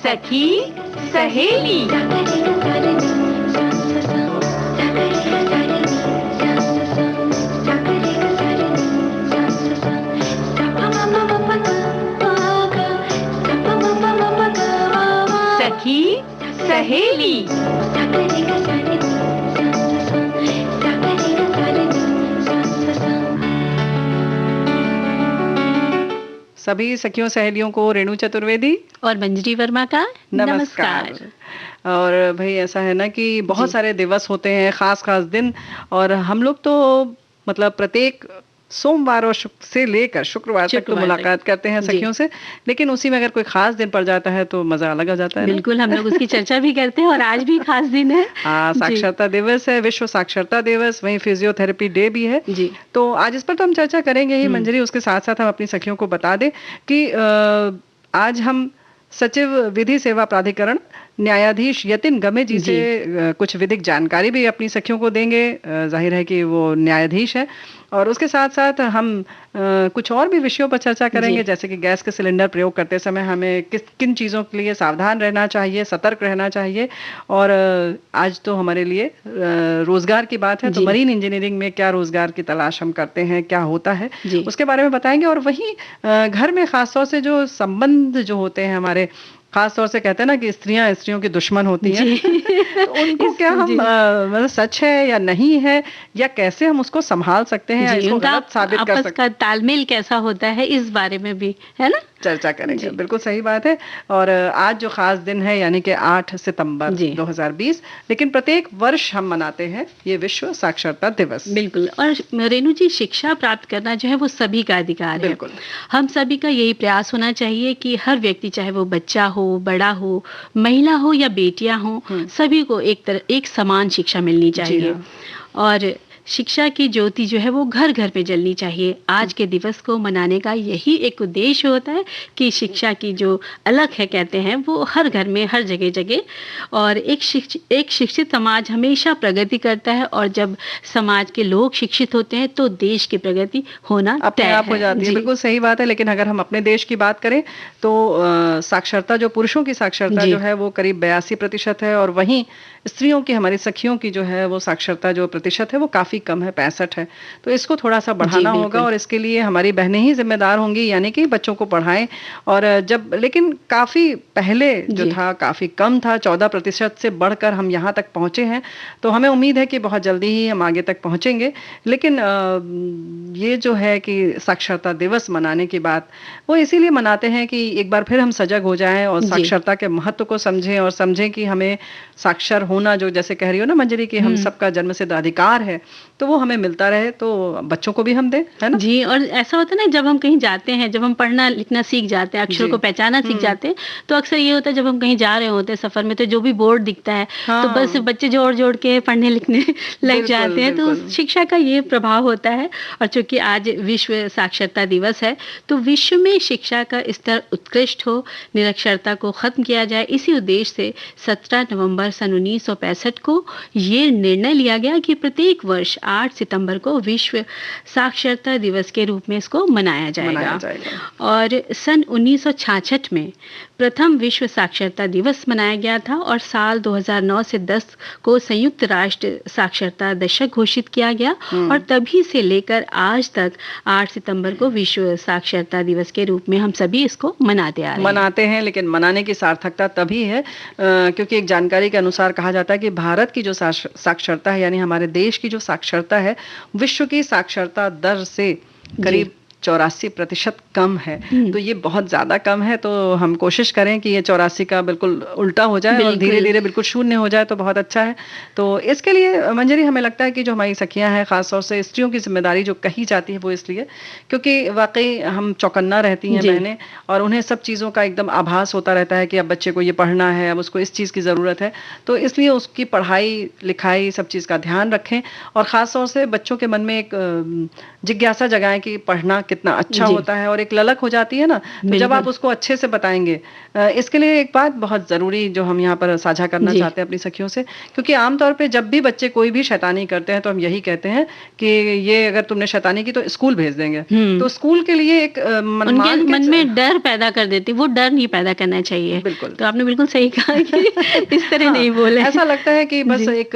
सखी सहेली। सखी सहेली। सभी सखियों सहेलियों को रेणु चतुर्वेदी और मंजरी वर्मा का नमस्कार। और भाई ऐसा है ना कि बहुत सारे दिवस होते हैं, खास खास दिन, और हम लोग तो मतलब प्रत्येक सोमवार और से लेकर शुक्रवार तक तो मुलाकात करते हैं सखियों से, लेकिन उसी में अगर कोई खास दिन पड़ जाता है तो मजा अलग आ जाता है। बिल्कुल, हम लोग उसकी चर्चा भी करते हैं और आज भी खास दिन है। हाँ, साक्षरता दिवस है, विश्व साक्षरता दिवस, वहीं फिजियोथेरेपी डे भी है जी। तो आज इस पर तो हम चर्चा करेंगे ही मंजरी। उसके साथ साथ हम अपनी सखियों को बता दें कि आज हम सचिव विधि सेवा प्राधिकरण न्यायाधीश यतिन गमे जी से कुछ विधिक जानकारी भी अपनी सखियों को देंगे। जाहिर है कि वो न्यायाधीश है, और उसके साथ साथ हम कुछ और भी विषयों पर चर्चा करेंगे, जैसे कि गैस के सिलेंडर प्रयोग करते समय हमें किन चीज़ों के लिए सावधान रहना चाहिए, सतर्क रहना चाहिए। और आज तो हमारे लिए रोजगार की बात है, तो मरीन इंजीनियरिंग में क्या रोजगार की तलाश हम करते हैं, क्या होता है, उसके बारे में बताएंगे। और वहीं घर में खासतौर से जो संबंध जो होते हैं हमारे, खास तौर से कहते हैं ना कि स्त्रियों की दुश्मन होती हैं तो उनको क्या हम मतलब सच है या नहीं है, या कैसे हम उसको संभाल सकते हैं, इसको गलत साबित कर सकते हैं, तालमेल कैसा होता है, इस बारे में भी है ना चर्चा करेंगे। बिल्कुल सही बात है। और आज जो खास दिन है यानी कि 8 सितंबर 2020, लेकिन प्रत्येक वर्ष हम मनाते हैं ये विश्व साक्षरता दिवस। बिल्कुल। और रेणु जी, शिक्षा प्राप्त करना जो है वो सभी का अधिकार है। हम सभी का यही प्रयास होना चाहिए कि हर व्यक्ति, चाहे वो बच्चा हो, बड़ा हो, महिला हो या बेटियां हो, सभी को एक समान शिक्षा मिलनी चाहिए। और शिक्षा की ज्योति जो है वो घर घर पे जलनी चाहिए। आज के दिवस को मनाने का यही एक उद्देश्य होता है कि शिक्षा की जो अलख है, कहते हैं, वो हर घर में, हर जगह जगह। और एक शिक्षित समाज हमेशा प्रगति करता है, और जब समाज के लोग शिक्षित होते हैं तो देश की प्रगति होना अपने आप हो जाती है। बिल्कुल सही बात है। लेकिन अगर हम अपने देश की बात करें तो साक्षरता, जो पुरुषों की साक्षरता जो है वो करीब 82% है, और वहीं स्त्रियों की, हमारी सखियों की जो है वो साक्षरता जो प्रतिशत है वो काफी कम है, 65 है। तो इसको थोड़ा सा बढ़ाना होगा, और इसके लिए हमारी बहनें ही जिम्मेदार होंगी, यानी कि बच्चों को पढ़ाएं। और लेकिन काफी पहले जो था काफी कम था, 14% से बढ़कर हम यहाँ तक पहुंचे हैं। तो हमें उम्मीद है कि बहुत जल्दी ही हम आगे तक पहुंचेंगे। लेकिन ये जो है कि साक्षरता दिवस मनाने की बात, वो इसीलिए मनाते हैं कि एक बार फिर हम सजग हो जाएं और साक्षरता के महत्व को समझें, और समझें कि हमें साक्षर होना, जो जैसे कह रही हो ना मंजरी, कि हम सबका जन्मसिद्ध अधिकार है, तो वो हमें मिलता रहे, तो बच्चों को भी हम दें, है ना जी। और ऐसा होता है ना, जब हम कहीं जाते हैं, जब हम पढ़ना लिखना सीख जाते हैं, अक्षरों को पहचाना सीख जाते हैं, तो अक्सर ये होता है जब हम कहीं जा रहे होते हैं सफर में, तो जो भी बोर्ड दिखता है तो बस बच्चे जोड़ जोड़ के पढ़ने लिखने लग जाते हैं। तो शिक्षा का ये प्रभाव होता है। और चूंकि आज विश्व साक्षरता दिवस है, तो विश्व में शिक्षा का स्तर उत्कृष्ट हो, निरक्षरता को खत्म किया जाए, इसी उद्देश्य से 17 नवंबर सन 1965 को ये निर्णय लिया गया कि प्रत्येक वर्ष 8 सितंबर को विश्व साक्षरता दिवस के रूप में इसको मनाया जाएगा। और सन 1966 में प्रथम विश्व साक्षरता दिवस मनाया गया था, और साल 2009 से 10 को संयुक्त राष्ट्र साक्षरता दशक घोषित किया गया, और तभी से लेकर आज तक 8 सितंबर को विश्व साक्षरता दिवस के रूप में हम सभी इसको मनाते हैं। लेकिन मनाने की सार्थकता तभी है क्योंकि एक जानकारी के अनुसार कहा जाता है कि भारत की जो साक्षरता है, यानी हमारे देश की जो साक्षरता है, विश्व की साक्षरता दर से करीब 84% कम है। तो ये बहुत ज़्यादा कम है। तो हम कोशिश करें कि ये 84 का बिल्कुल उल्टा हो जाए और धीरे धीरे बिल्कुल शून्य हो जाए, तो बहुत अच्छा है। तो इसके लिए मंजरी हमें लगता है कि जो हमारी सखियां हैं, खासतौर से स्त्रियों की जिम्मेदारी जो कही जाती है, वो इसलिए क्योंकि वाकई हम चौकन्ना रहती हैं बहनें, और उन्हें सब चीज़ों का एकदम आभास होता रहता है कि अब बच्चे को ये पढ़ना है, अब उसको इस चीज़ की ज़रूरत है। तो इसलिए उसकी पढ़ाई लिखाई सब चीज़ का ध्यान रखें, और ख़ासतौर से बच्चों के मन में एक जिज्ञासा जगाएं कि पढ़ना कितना अच्छा होता है, और एक ललक हो जाती है ना। तो जब आप उसको अच्छे से बताएंगे इसके लिए एक बात बहुत ज़रूरी जो हम यहाँ पर साझा करना चाहते हैं अपनी सखियों से, क्योंकि आमतौर पे जब भी बच्चे कोई भी शैतानी करते हैं तो हम यही कहते हैं कि ये अगर तुमने शैतानी की तो स्कूल भेज देंगे। तो स्कूल के लिए एक उनके मन में डर पैदा कर देती, वो डर नहीं पैदा करना चाहिए। बिल्कुल, तो आपने बिल्कुल सही कहा कि इस तरह नहीं बोले। ऐसा लगता है कि बस एक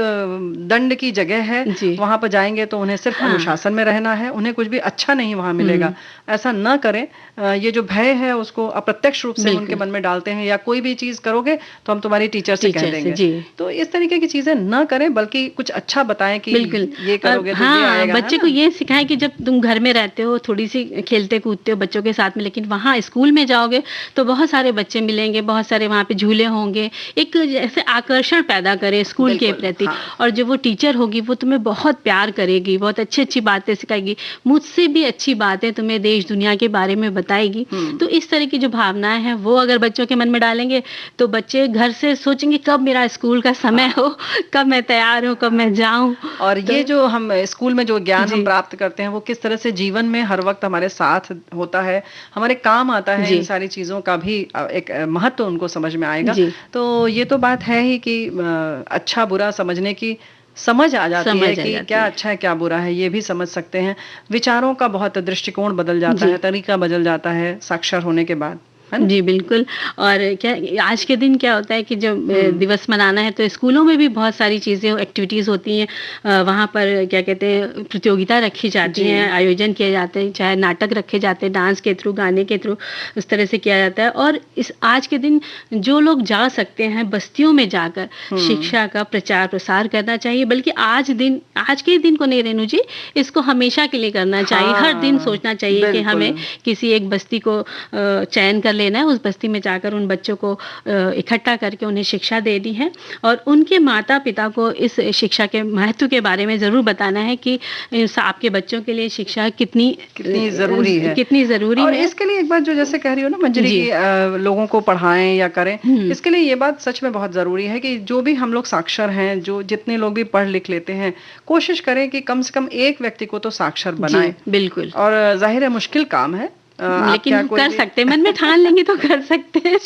दंड की जगह है, वहां पर जाएंगे तो उन्हें सिर्फ अनुशासन में रहना है, उन्हें कुछ भी अच्छा नहीं वहां मिलेगा। ऐसा न करें। ये जो भय है उसको अप्रत्यक्ष रूप से उनके मन में डालते हैं, या कोई भी चीज करोगे तो हम तुम्हारी टीचर से कह देंगे। तो इस तरीके की चीजें न करें, बल्कि कुछ अच्छा बताएं कि ये करोगे तो ये आएगा। बच्चे को ये सिखाएं कि जब तुम घर में रहते हो थोड़ी सी खेलते कूदते हो बच्चों के साथ में, लेकिन वहाँ स्कूल में जाओगे तो बहुत सारे बच्चे मिलेंगे, बहुत सारे वहाँ पे झूले होंगे, एक जैसे आकर्षण पैदा करे स्कूल के प्रति। और जो वो टीचर होगी वो तुम्हें बहुत प्यार करेगी, बहुत अच्छी अच्छी बातें सिखाएगी, मुझसे भी अच्छी बातें तुम्हें देश दुनिया के बारे में बताएगी। तो इस तरह की जो भावनाएं हैं वो अगर बच्चों के मन में डालेंगे तो बच्चे घर से सोचेंगे कब मेरा स्कूल का समय हो, कब मैं तैयार हूँ, कब मैं जाऊं। और ये जो हम स्कूल में जो ज्ञान हम प्राप्त करते हैं वो किस तरह से जीवन में हर वक्त हमारे साथ होता है, हमारे काम आता है, इन सारी चीजों का भी एक महत्व उनको समझ में आएगा। तो ये तो बात है ही कि अच्छा बुरा समझने की समझ आ जाती है कि क्या अच्छा है क्या बुरा है, ये भी समझ सकते हैं। विचारों का बहुत दृष्टिकोण बदल जाता है, तरीका बदल जाता है साक्षर होने के बाद। जी बिल्कुल। और क्या आज के दिन क्या होता है कि जब दिवस मनाना है तो स्कूलों में भी बहुत सारी चीज़ें एक्टिविटीज़ होती हैं, वहाँ पर क्या कहते हैं प्रतियोगिता रखी जाती हैं, आयोजन किए जाते हैं, चाहे नाटक रखे जाते हैं, डांस के थ्रू, गाने के थ्रू, उस तरह से किया जाता है। और इस आज के दिन जो लोग जा सकते हैं बस्तियों में जाकर शिक्षा का प्रचार प्रसार करना चाहिए, बल्कि आज के दिन को नहीं रेणु जी, इसको हमेशा के लिए करना चाहिए। हर दिन सोचना चाहिए कि हमें किसी एक बस्ती को चयन कर लेना है, उस बस्ती में जाकर उन बच्चों को इकट्ठा करके उन्हें शिक्षा देनी है, और उनके माता पिता को इस शिक्षा के महत्व के बारे में जरूर बताना है कि आपके बच्चों के लिए शिक्षा कितनी जरूरी है। और इसके लिए एक बात जो जैसे कह रही हो ना मंजरी की, लोगों को पढ़ाएं या करें, इसके लिए ये बात सच में बहुत जरूरी है कि जो भी हम लोग साक्षर हैं, जो जितने लोग भी पढ़ लिख लेते हैं, कोशिश करें कि कम से कम एक व्यक्ति को तो साक्षर बनाएं। बिल्कुल। और जाहिर है मुश्किल काम है, लेकिन कर सकते हैं, मन में ठान लेंगे तो कर सकते हैं।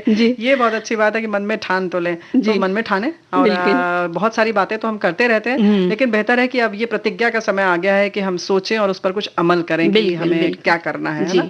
जी, ये बहुत अच्छी बात है कि मन में ठान तो लें, तो मन में ठाने। और बहुत सारी बातें तो हम करते रहते हैं, लेकिन बेहतर है कि अब ये प्रतिज्ञा का समय आ गया है कि हम सोचें और उस पर कुछ अमल करें कि हमें क्या करना है। जी।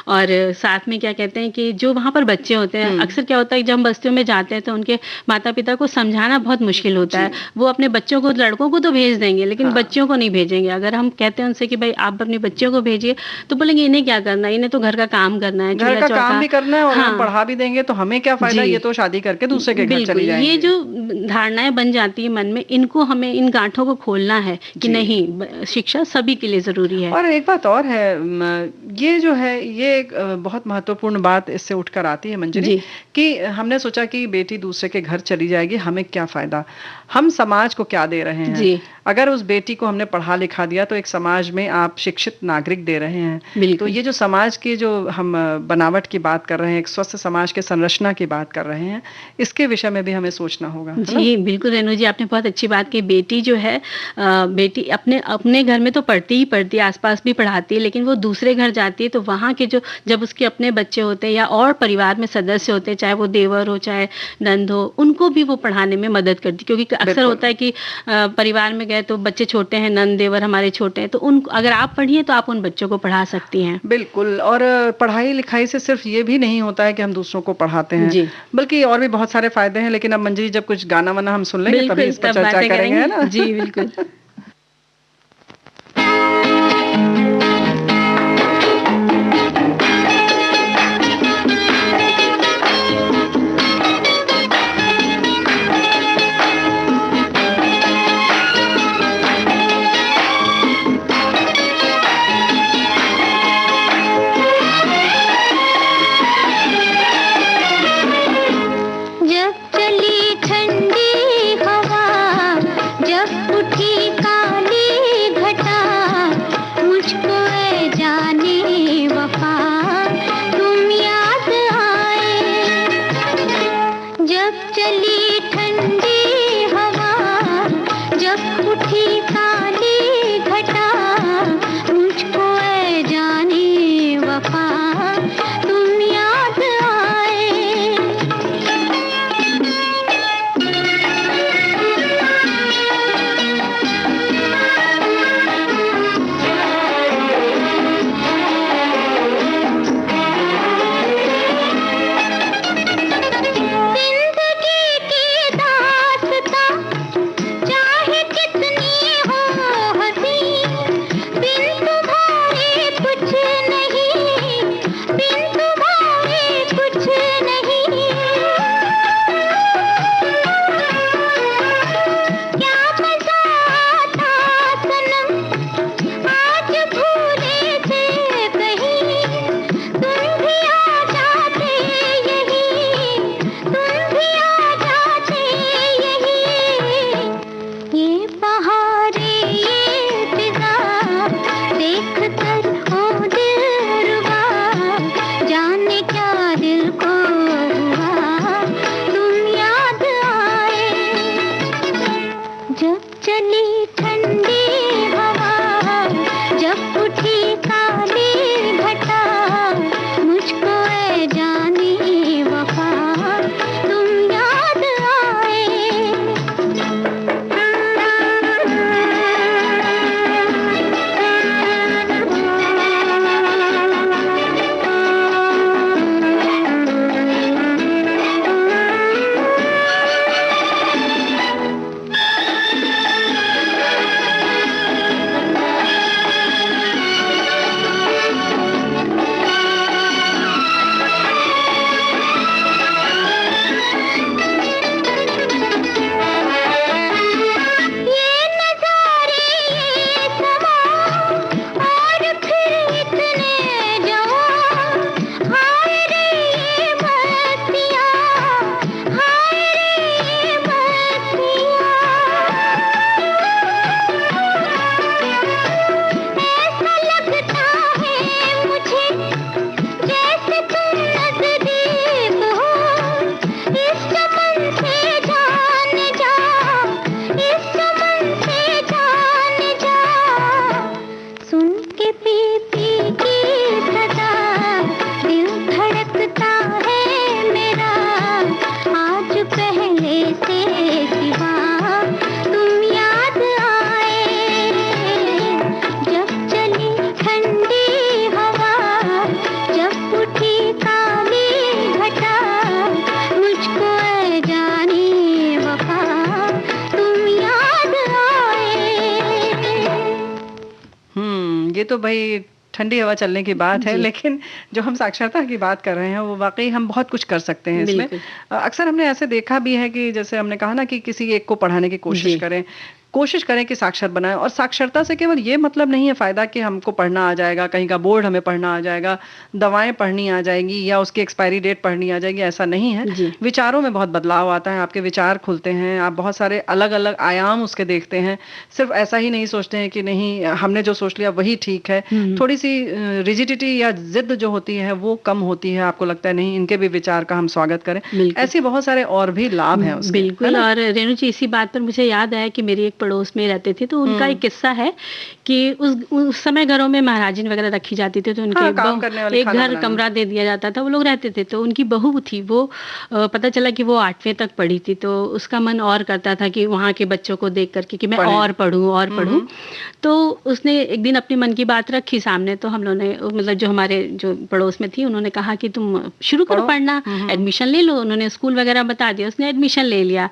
और साथ में क्या कहते हैं कि जो वहाँ पर बच्चे होते हैं, अक्सर क्या होता है जब हम बस्तियों में जाते हैं तो उनके माता पिता को समझाना बहुत मुश्किल होता है। वो अपने बच्चों को, लड़कों को तो भेज देंगे लेकिन बच्चियों को नहीं भेजेंगे। अगर हम कहते हैं उनसे कि भाई आप अपने बच्चों को भेजिए, तो बोलेंगे इन्हें क्या करना है, इन्हें तो घर का काम करना है, घर का काम भी करना है, और हम पढ़ा भी देंगे तो हमें क्या फायदा, ये तो शादी करके दूसरे के घर चली जाएंगे। ये जो धारणाएं बन जाती है मन में, इनको हमें इन गांठों को खोलना है कि नहीं, शिक्षा सभी के लिए जरूरी है। और एक बात और है, ये जो है ये एक बहुत महत्वपूर्ण बात इससे उठकर आती है मंजरी, कि हमने सोचा कि बेटी दूसरे के घर चली जाएगी, हमें क्या फायदा, हम समाज को क्या दे रहे हैं। अगर उस बेटी को हमने पढ़ा लिखा दिया तो एक समाज में आप शिक्षित नागरिक दे रहे हैं। तो ये जो समाज की जो हम बनावट की बात कर रहे हैं, एक स्वस्थ समाज के संरचना की बात कर रहे हैं, इसके विषय में भी हमें सोचना होगा। जी बिल्कुल रेणु जी, आपने बहुत अच्छी बात की। बेटी जो है, बेटी अपने घर में तो पढ़ती ही पढ़ती है, आसपास भी पढ़ाती है, लेकिन वो दूसरे घर जाती है तो वहाँ के जो, जब उसके अपने बच्चे होते हैं या और परिवार में सदस्य होते हैं, चाहे वो देवर हो चाहे नंद हो, उनको भी वो पढ़ाने में मदद करती, क्योंकि अक्सर होता है कि परिवार में गए तो बच्चे छोटे हैं, नंद देवर हमारे छोटे हैं, तो उन अगर आप पढ़िए तो आप उन बच्चों को पढ़ा सकती हैं। बिल्कुल। और पढ़ाई लिखाई से सिर्फ ये भी नहीं होता है कि हम दूसरों को पढ़ाते हैं, बल्कि और भी बहुत सारे फायदे हैं। लेकिन अब मंजरी जब कुछ गाना वाना हम सुन लेंगे तभी इस पर चर्चा करेंगे, है ना? जी बिल्कुल। जब चली ठंडी हवा, जब उठी ये तो भाई ठंडी हवा चलने की बात है, लेकिन जो हम साक्षरता की बात कर रहे हैं वो वाकई हम बहुत कुछ कर सकते हैं इसमें। अक्सर हमने ऐसे देखा भी है कि जैसे हमने कहा ना कि किसी एक को पढ़ाने की कोशिश करें कि साक्षर बनाएं। और साक्षरता से केवल ये मतलब नहीं है फायदा कि हमको पढ़ना आ जाएगा, कहीं का बोर्ड हमें पढ़ना आ जाएगा, दवाएं पढ़नी आ जाएंगी या उसकी एक्सपायरी डेट पढ़नी आ जाएगी, ऐसा नहीं है। विचारों में बहुत बदलाव आता है, आपके विचार खुलते हैं, आप बहुत सारे अलग अलग आयाम उसके देखते हैं। सिर्फ ऐसा ही नहीं सोचते हैं कि नहीं हमने जो सोच लिया वही ठीक है। थोड़ी सी रिजिडिटी या जिद जो होती है वो कम होती है, आपको लगता है नहीं इनके भी विचार का हम स्वागत करें। ऐसे बहुत सारे और भी लाभ हैं उसके। बिल्कुल। और रेणु जी, इसी बात पर मुझे याद आया कि मेरी एक पड़ोस में रहते थे, तो उनका एक किस्सा है कि उस समय घरों में महाराजिन वगैरह रखी जाती थी, तो उनके एक घर कमरा दे दिया जाता था, वो लोग रहते थे। तो उनकी बहू थी, वो पता चला कि वो 8वीं तक पढ़ी थी, तो उसका मन और करता था कि वहाँ के बच्चों को देख करके कि मैं और पढ़ूं। तो उसने एक दिन अपने मन की बात रखी सामने, तो हम लोगों ने मतलब जो हमारे जो पड़ोस में थी उन्होंने कहा कि तुम शुरू करो पढ़ना, एडमिशन ले लो। उन्होंने स्कूल वगैरह बता दिया, उसने एडमिशन ले लिया।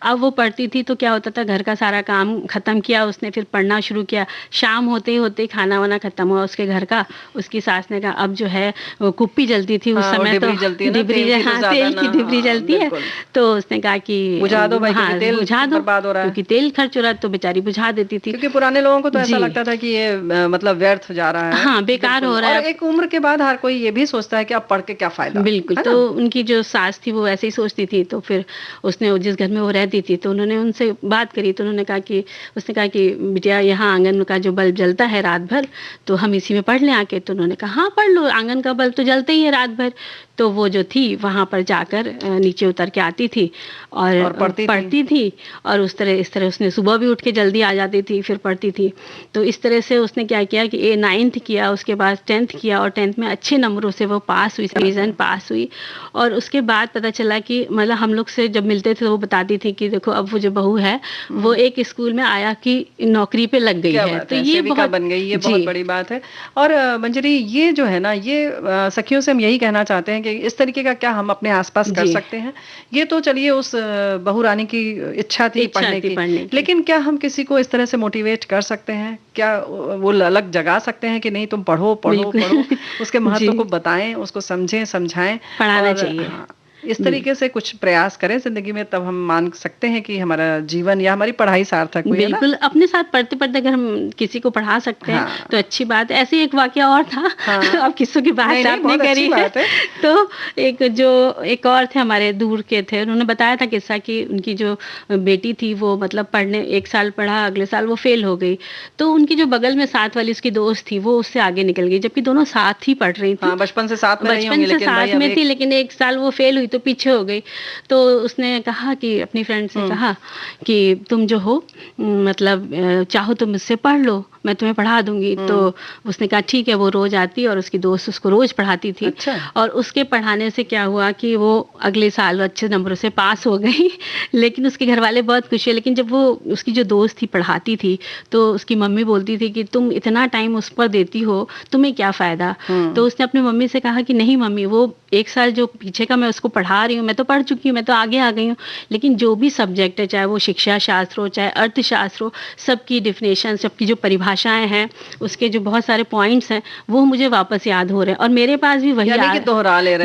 अब वो पढ़ती थी तो क्या होता था, घर का सारा काम खत्म किया उसने, फिर पढ़ना शुरू किया। शाम होते ही होते खाना वाना खत्म हुआ उसके घर का, उसकी सास ने कहा अब जो है कुप्पी जलती थी उस समय, तो डिबरी तेल की डिबरी जलती है, तो उसने कहा कि बुझा दो भाई, बुझा दो, क्योंकि तेल खर्च हो रहा, तो बेचारी बुझा देती थी। क्योंकि पुराने लोगों को तो ऐसा लगता था कि ये मतलब व्यर्थ जा रहा है, हाँ बेकार हो रहा है। और एक उम्र के बाद हर कोई ये भी सोचता है कि अब पढ़ के क्या फायदा। बिल्कुल। तो उनकी जो सास थी वो ऐसे ही सोचती थी, तो फिर उसने जिस घर में वो रहती थी तो उन्होंने उनसे बात करी, तो उन्होंने कहा कि उसने कहा कि बिटिया यहाँ आंगन का जो बल्ब जलता है रात भर, तो हम इसी में पढ़ लें आके। तो उन्होंने कहा हाँ पढ़ लो, आंगन का बल्ब तो जलता ही है रात भर। तो वो जो थी वहाँ पर जाकर नीचे उतर के आती थी और पढ़ती थी। और इस तरह उसने सुबह भी उठ के जल्दी आ जाती थी, फिर पढ़ती थी। तो इस तरह से उसने क्या किया कि 9th किया, उसके बाद 10th किया, और 10th में अच्छे नंबरों से वो पास हुई, डिवीज़न पास हुई। और उसके बाद पता चला कि मतलब हम लोग से जब मिलते थे तो वो बताती थी कि देखो अब वो जो बहू है वो एक स्कूल में आया कि नौकरी पे लग गई है। तो ये बहुत बन गई, ये बहुत बड़ी बात है। और मंजरी ये जो है ना, ये सखियों से हम यही कहना चाहते हैं कि इस तरीके का क्या हम अपने आसपास कर सकते हैं। ये तो चलिए उस बहू रानी की इच्छा थी पढ़ने की, लेकिन क्या हम किसी को इस तरह से मोटिवेट कर सकते हैं? क्या वो ललक जगा सकते हैं कि नहीं तुम पढ़ो पढ़ो पढ़ो, उसके महत्व को बताएं, उसको समझें समझाएं, पढ़ाना चाहिए। इस तरीके से कुछ प्रयास करें जिंदगी में, तब हम मान सकते हैं कि हमारा जीवन या हमारी पढ़ाई सार्थक हुई। बिल्कुल। अपने साथ पढ़ते पढ़ते अगर हम किसी को पढ़ा सकते हैं तो अच्छी बात है। ऐसे एक वाकया और था, अब किस्सों की बात आपने करी है, तो एक और थे हमारे दूर के थे, उन्होंने बताया था किस्सा कि उनकी जो बेटी थी वो मतलब पढ़ने 1 साल पढ़ा, अगले साल वो फेल हो गई। तो उनकी जो बगल में साथ वाली उसकी दोस्त थी वो उससे आगे निकल गई, जबकि दोनों साथ ही पढ़ रही थी। बचपन से साथ में थी, लेकिन 1 साल वो फेल हुई तो पीछे हो गई। तो उसने कहा कि अपनी फ्रेंड से कहा कि तुम जो हो मतलब चाहो तो मुझसे पढ़ लो, मैं तुम्हें पढ़ा दूंगी। तो उसने कहा ठीक है। वो रोज आती और उसकी दोस्त उसको रोज पढ़ाती थी। अच्छा। और उसके पढ़ाने से क्या हुआ कि वो अगले साल अच्छे नंबरों से पास हो गई। लेकिन उसके घर वाले बहुत खुश हुए। लेकिन जब वो उसकी जो दोस्त थी पढ़ाती थी तो उसकी मम्मी बोलती थी कि तुम इतना टाइम उस पर देती हो, तुम्हें क्या फायदा। तो उसने अपनी मम्मी से कहा कि नहीं मम्मी, वो 1 साल जो पीछे का मैं उसको पढ़ा रही हूँ, मैं तो पढ़ चुकी हूँ, मैं तो आगे आ गई हूँ। लेकिन जो भी सब्जेक्ट है, चाहे वो शिक्षा शास्त्र हो, चाहे अर्थशास्त्र हो, सबकी डिफिनेशन, सबकी जो परिभाषाएं हैं, उसके जो बहुत सारे पॉइंट्स हैं, वो मुझे वापस याद हो रहे हैं। और मेरे पास भी वही दोहरा ले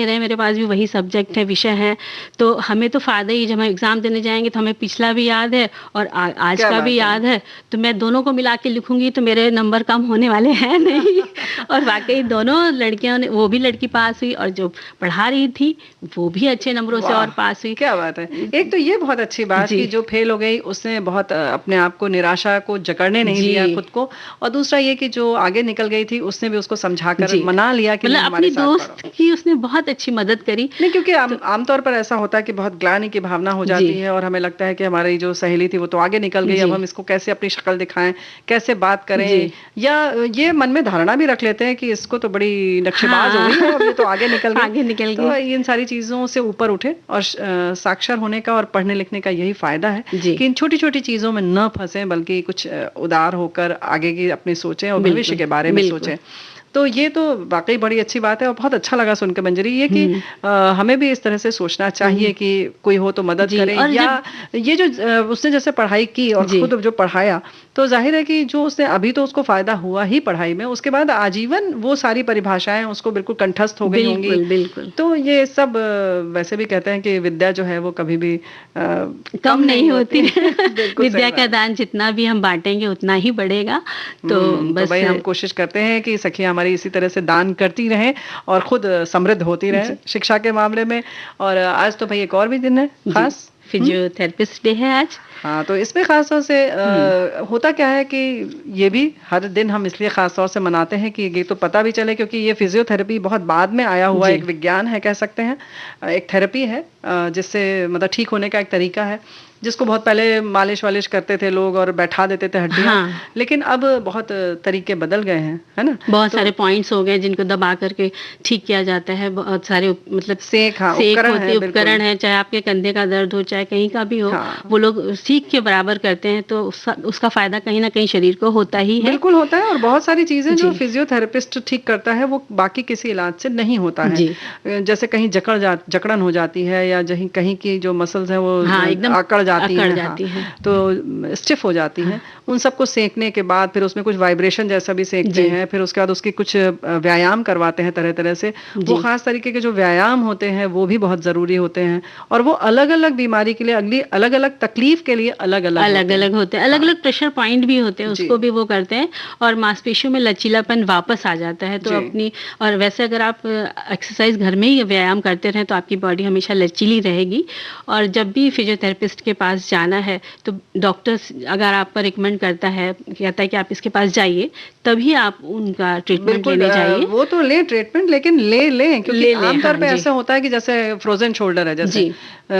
रहे हैं, मेरे पास भी वही सब्जेक्ट है, विषय है। तो हमें तो फायदा ही, जब हम एग्जाम देने जाएंगे तो हमें पिछला भी याद है और आज का भी याद है। तो मैं दोनों को मिला के लिखूंगी तो मेरे नंबर कम होने वाले हैं नहीं। और वाकई दोनों लड़कियों ने, वो भी लड़की पास हुई और जो पढ़ा रही थी वो भी अच्छे नंबरों से और पास हुई। क्या बात है। एक तो ये बहुत अच्छी बात कि जो फेल हो गई उसने बहुत अपने आप को, निराशा को जकड़ने नहीं दिया खुद को। और दूसरा ये कि जो आगे निकल गई थी उसने भी उसको समझाकर मना लिया कि मतलब अपनी दोस्त की उसने बहुत अच्छी मदद करी। नहीं, क्योंकि आमतौर पर ऐसा होता है कि बहुत ग्लानि की भावना हो जाती है और हमें लगता है कि हमारी जो सहेली थी वो तो आगे निकल गई, अब हम इसको कैसे अपनी शक्ल दिखाएं, कैसे बात करें, या ये मन में धारणा भी रख लेते हैं कि इसको तो बड़ी नक्शेबाज हो गई है, अब ये तो आगे निकल गई। तो इन सारी चीजों से ऊपर उठे और साक्षर होने का और पढ़ने लिखने का यही फायदा है कि इन छोटी छोटी चीजों में न फंसे, बल्कि कुछ उदार होकर आगे की अपनी सोचें और भविष्य के बारे में सोचें। तो ये तो वाकई बड़ी अच्छी बात है और बहुत अच्छा लगा सुनकर मंजरी ये कि हमें भी इस तरह से सोचना चाहिए कि कोई हो तो मदद करे, या ये जो उसने जैसे पढ़ाई की और खुद जो पढ़ाया, तो जाहिर है कि जो उसने अभी तो उसको फायदा हुआ ही पढ़ाई में, उसके बाद आजीवन वो सारी परिभाषाएं उसको बिल्कुल कंठस्थ हो गई होंगी। बिल्कुल। तो ये सब वैसे भी कहते हैं कि विद्या जो है वो कभी भी कम नहीं होती। विद्या का दान जितना भी हम बांटेंगे उतना ही बढ़ेगा। तो बस भाई हम कोशिश करते हैं कि सखियां हमारी इसी तरह से दान करती रहें और खुद समृद्ध होती रहें शिक्षा के मामले में। और आज तो भाई एक और भी दिन है खास, फिजियोथेरेपिस्ट डे है आज। हाँ, तो इसमें खास तौर से होता क्या है कि ये भी हर दिन हम इसलिए खास तौर से मनाते हैं कि ये तो पता भी चले, क्योंकि ये फिजियोथेरेपी बहुत बाद में आया हुआ एक विज्ञान है, कह सकते हैं एक थेरेपी है जिससे मतलब ठीक होने का एक तरीका है, जिसको बहुत पहले मालिश वालिश करते थे लोग और बैठा देते थे हड्डियां। लेकिन अब बहुत तरीके बदल गए हैं, है ना, बहुत सारे पॉइंट्स हो गए जिनको दबा करके ठीक किया जाता है। बहुत सारे मतलब सेक उपकरण है, चाहे आपके कंधे का दर्द हो चाहे कहीं का भी हो, वो लोग सीख के बराबर करते हैं, तो उसका फायदा कहीं ना कहीं शरीर को होता ही है। बिल्कुल होता है। और बहुत सारी चीजें जो फिजियोथेरेपिस्ट ठीक करता है वो बाकी किसी इलाज से नहीं होता है। जैसे कहीं जकड़न हो जाती है या कहीं की जो मसल्स है वो एकदम आकड़ जाती है, तो स्टिफ हो जाती है, उन सबको सेकने के बाद फिर उसमें कुछ वाइब्रेशन जैसा भी सेकते हैं, फिर उसके बाद उसकी कुछ व्यायाम करवाते हैं तरह तरह से। वो खास तरीके के जो व्यायाम होते हैं वो भी बहुत जरूरी होते हैं, और वो अलग अलग बीमारी के लिए अलग अलग तकलीफ के लिए अलग अलग होते हैं। अलग अलग प्रेशर पॉइंट भी होते हैं, उसको भी वो करते हैं, और मांसपेशियों में लचीलापन वापस आ जाता है। तो अपनी, और वैसे अगर आप एक्सरसाइज घर में ही व्यायाम करते रहें तो आपकी बॉडी हमेशा लचीली रहेगी। और जब भी फिजियोथेरेपिस्ट के पास जाना है तो डॉक्टर अगर आपको रिकमेंड करता है, कहता है कि आप इसके पास जाइए, तभी आप उनका ट्रीटमेंट लेने जाइए। वो तो ले ट्रीटमेंट, लेकिन लें क्योंकि आमतौर पे ऐसा होता है कि जैसे फ्रोजन शोल्डर है, जैसे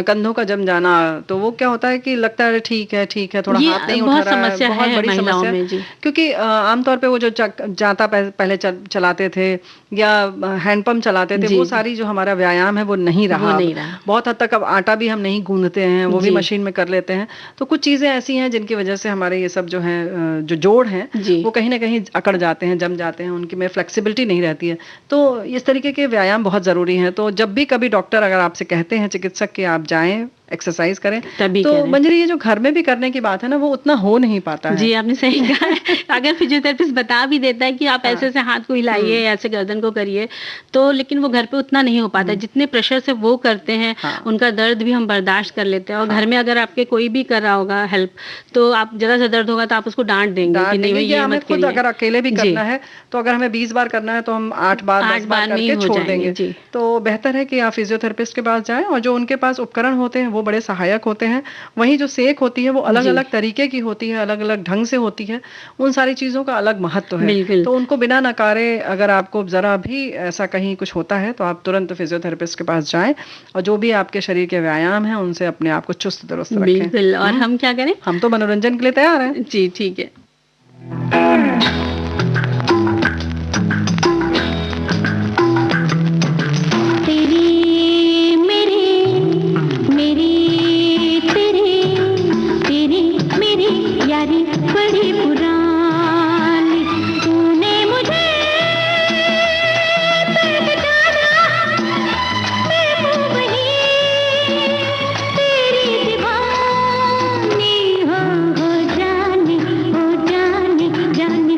कंधों का जम जाना, तो वो क्या होता है कि लगता है ठीक है थोड़ा हाथ नहीं उठा रहा है, बहुत बड़ी समस्या है। क्योंकि आमतौर पे वो जो जाता पहले चलाते थे या हैंडपंप चलाते थे, वो सारी जो हमारा व्यायाम है वो नहीं रहा। बहुत हद तक अब आटा भी हम नहीं गूंदते हैं, वो भी मशीन में कर लेते हैं। तो कुछ चीजें ऐसी हैं जिनकी वजह से हमारे ये सब जो है जो जोड़ हैं वो कहीं ना कहीं अकड़ जाते हैं, जम जाते हैं, उनकी में फ्लेक्सिबिलिटी नहीं रहती है। तो इस तरीके के व्यायाम बहुत जरूरी हैं। तो जब भी कभी डॉक्टर अगर आपसे कहते हैं, चिकित्सक, कि आप जाएं एक्सरसाइज करें, तो मंजरी ये जो घर में भी करने की बात है ना, वो उतना हो नहीं पाता है। जी, आपने सही कहा है। अगर फिजियोथेरेपिस्ट बता भी देता है कि आप ऐसे से हाथ को हिलाइए, ऐसे गर्दन को करिए, तो लेकिन वो घर पे उतना नहीं हो पाता। जितने प्रेशर से वो करते हैं, उनका दर्द भी हम बर्दाश्त कर लेते हैं। और घर में अगर आपके कोई भी कर रहा होगा हेल्प, तो आप जरा सा दर्द होगा तो आप उसको डांट देंगे कि नहीं, ये हमें खुद अगर अकेले भी करना है तो अगर हमें 20 बार करना है तो हम 8 बार 10 बार करके छोड़ देंगे। तो बेहतर है कि आप फिजियोथेरेपिस्ट के पास जाएं, और जो उनके पास उपकरण होते हैं वो बड़े सहायक होते हैं। वहीं जो सेक होती है वो अलग अलग तरीके की होती है, अलग अलग ढंग से होती है, उन सारी चीजों का अलग महत्व है। तो उनको बिना नकारे, अगर आपको जरा भी ऐसा कहीं कुछ होता है तो आप तुरंत फिजियोथेरेपिस्ट के पास जाएं, और जो भी आपके शरीर के व्यायाम हैं उनसे अपने आप को चुस्त दुरुस्त रखें। बिल्कुल। और हम क्या करें? हम तो मनोरंजन के लिए तैयार हैं। जी, ठीक है। जाने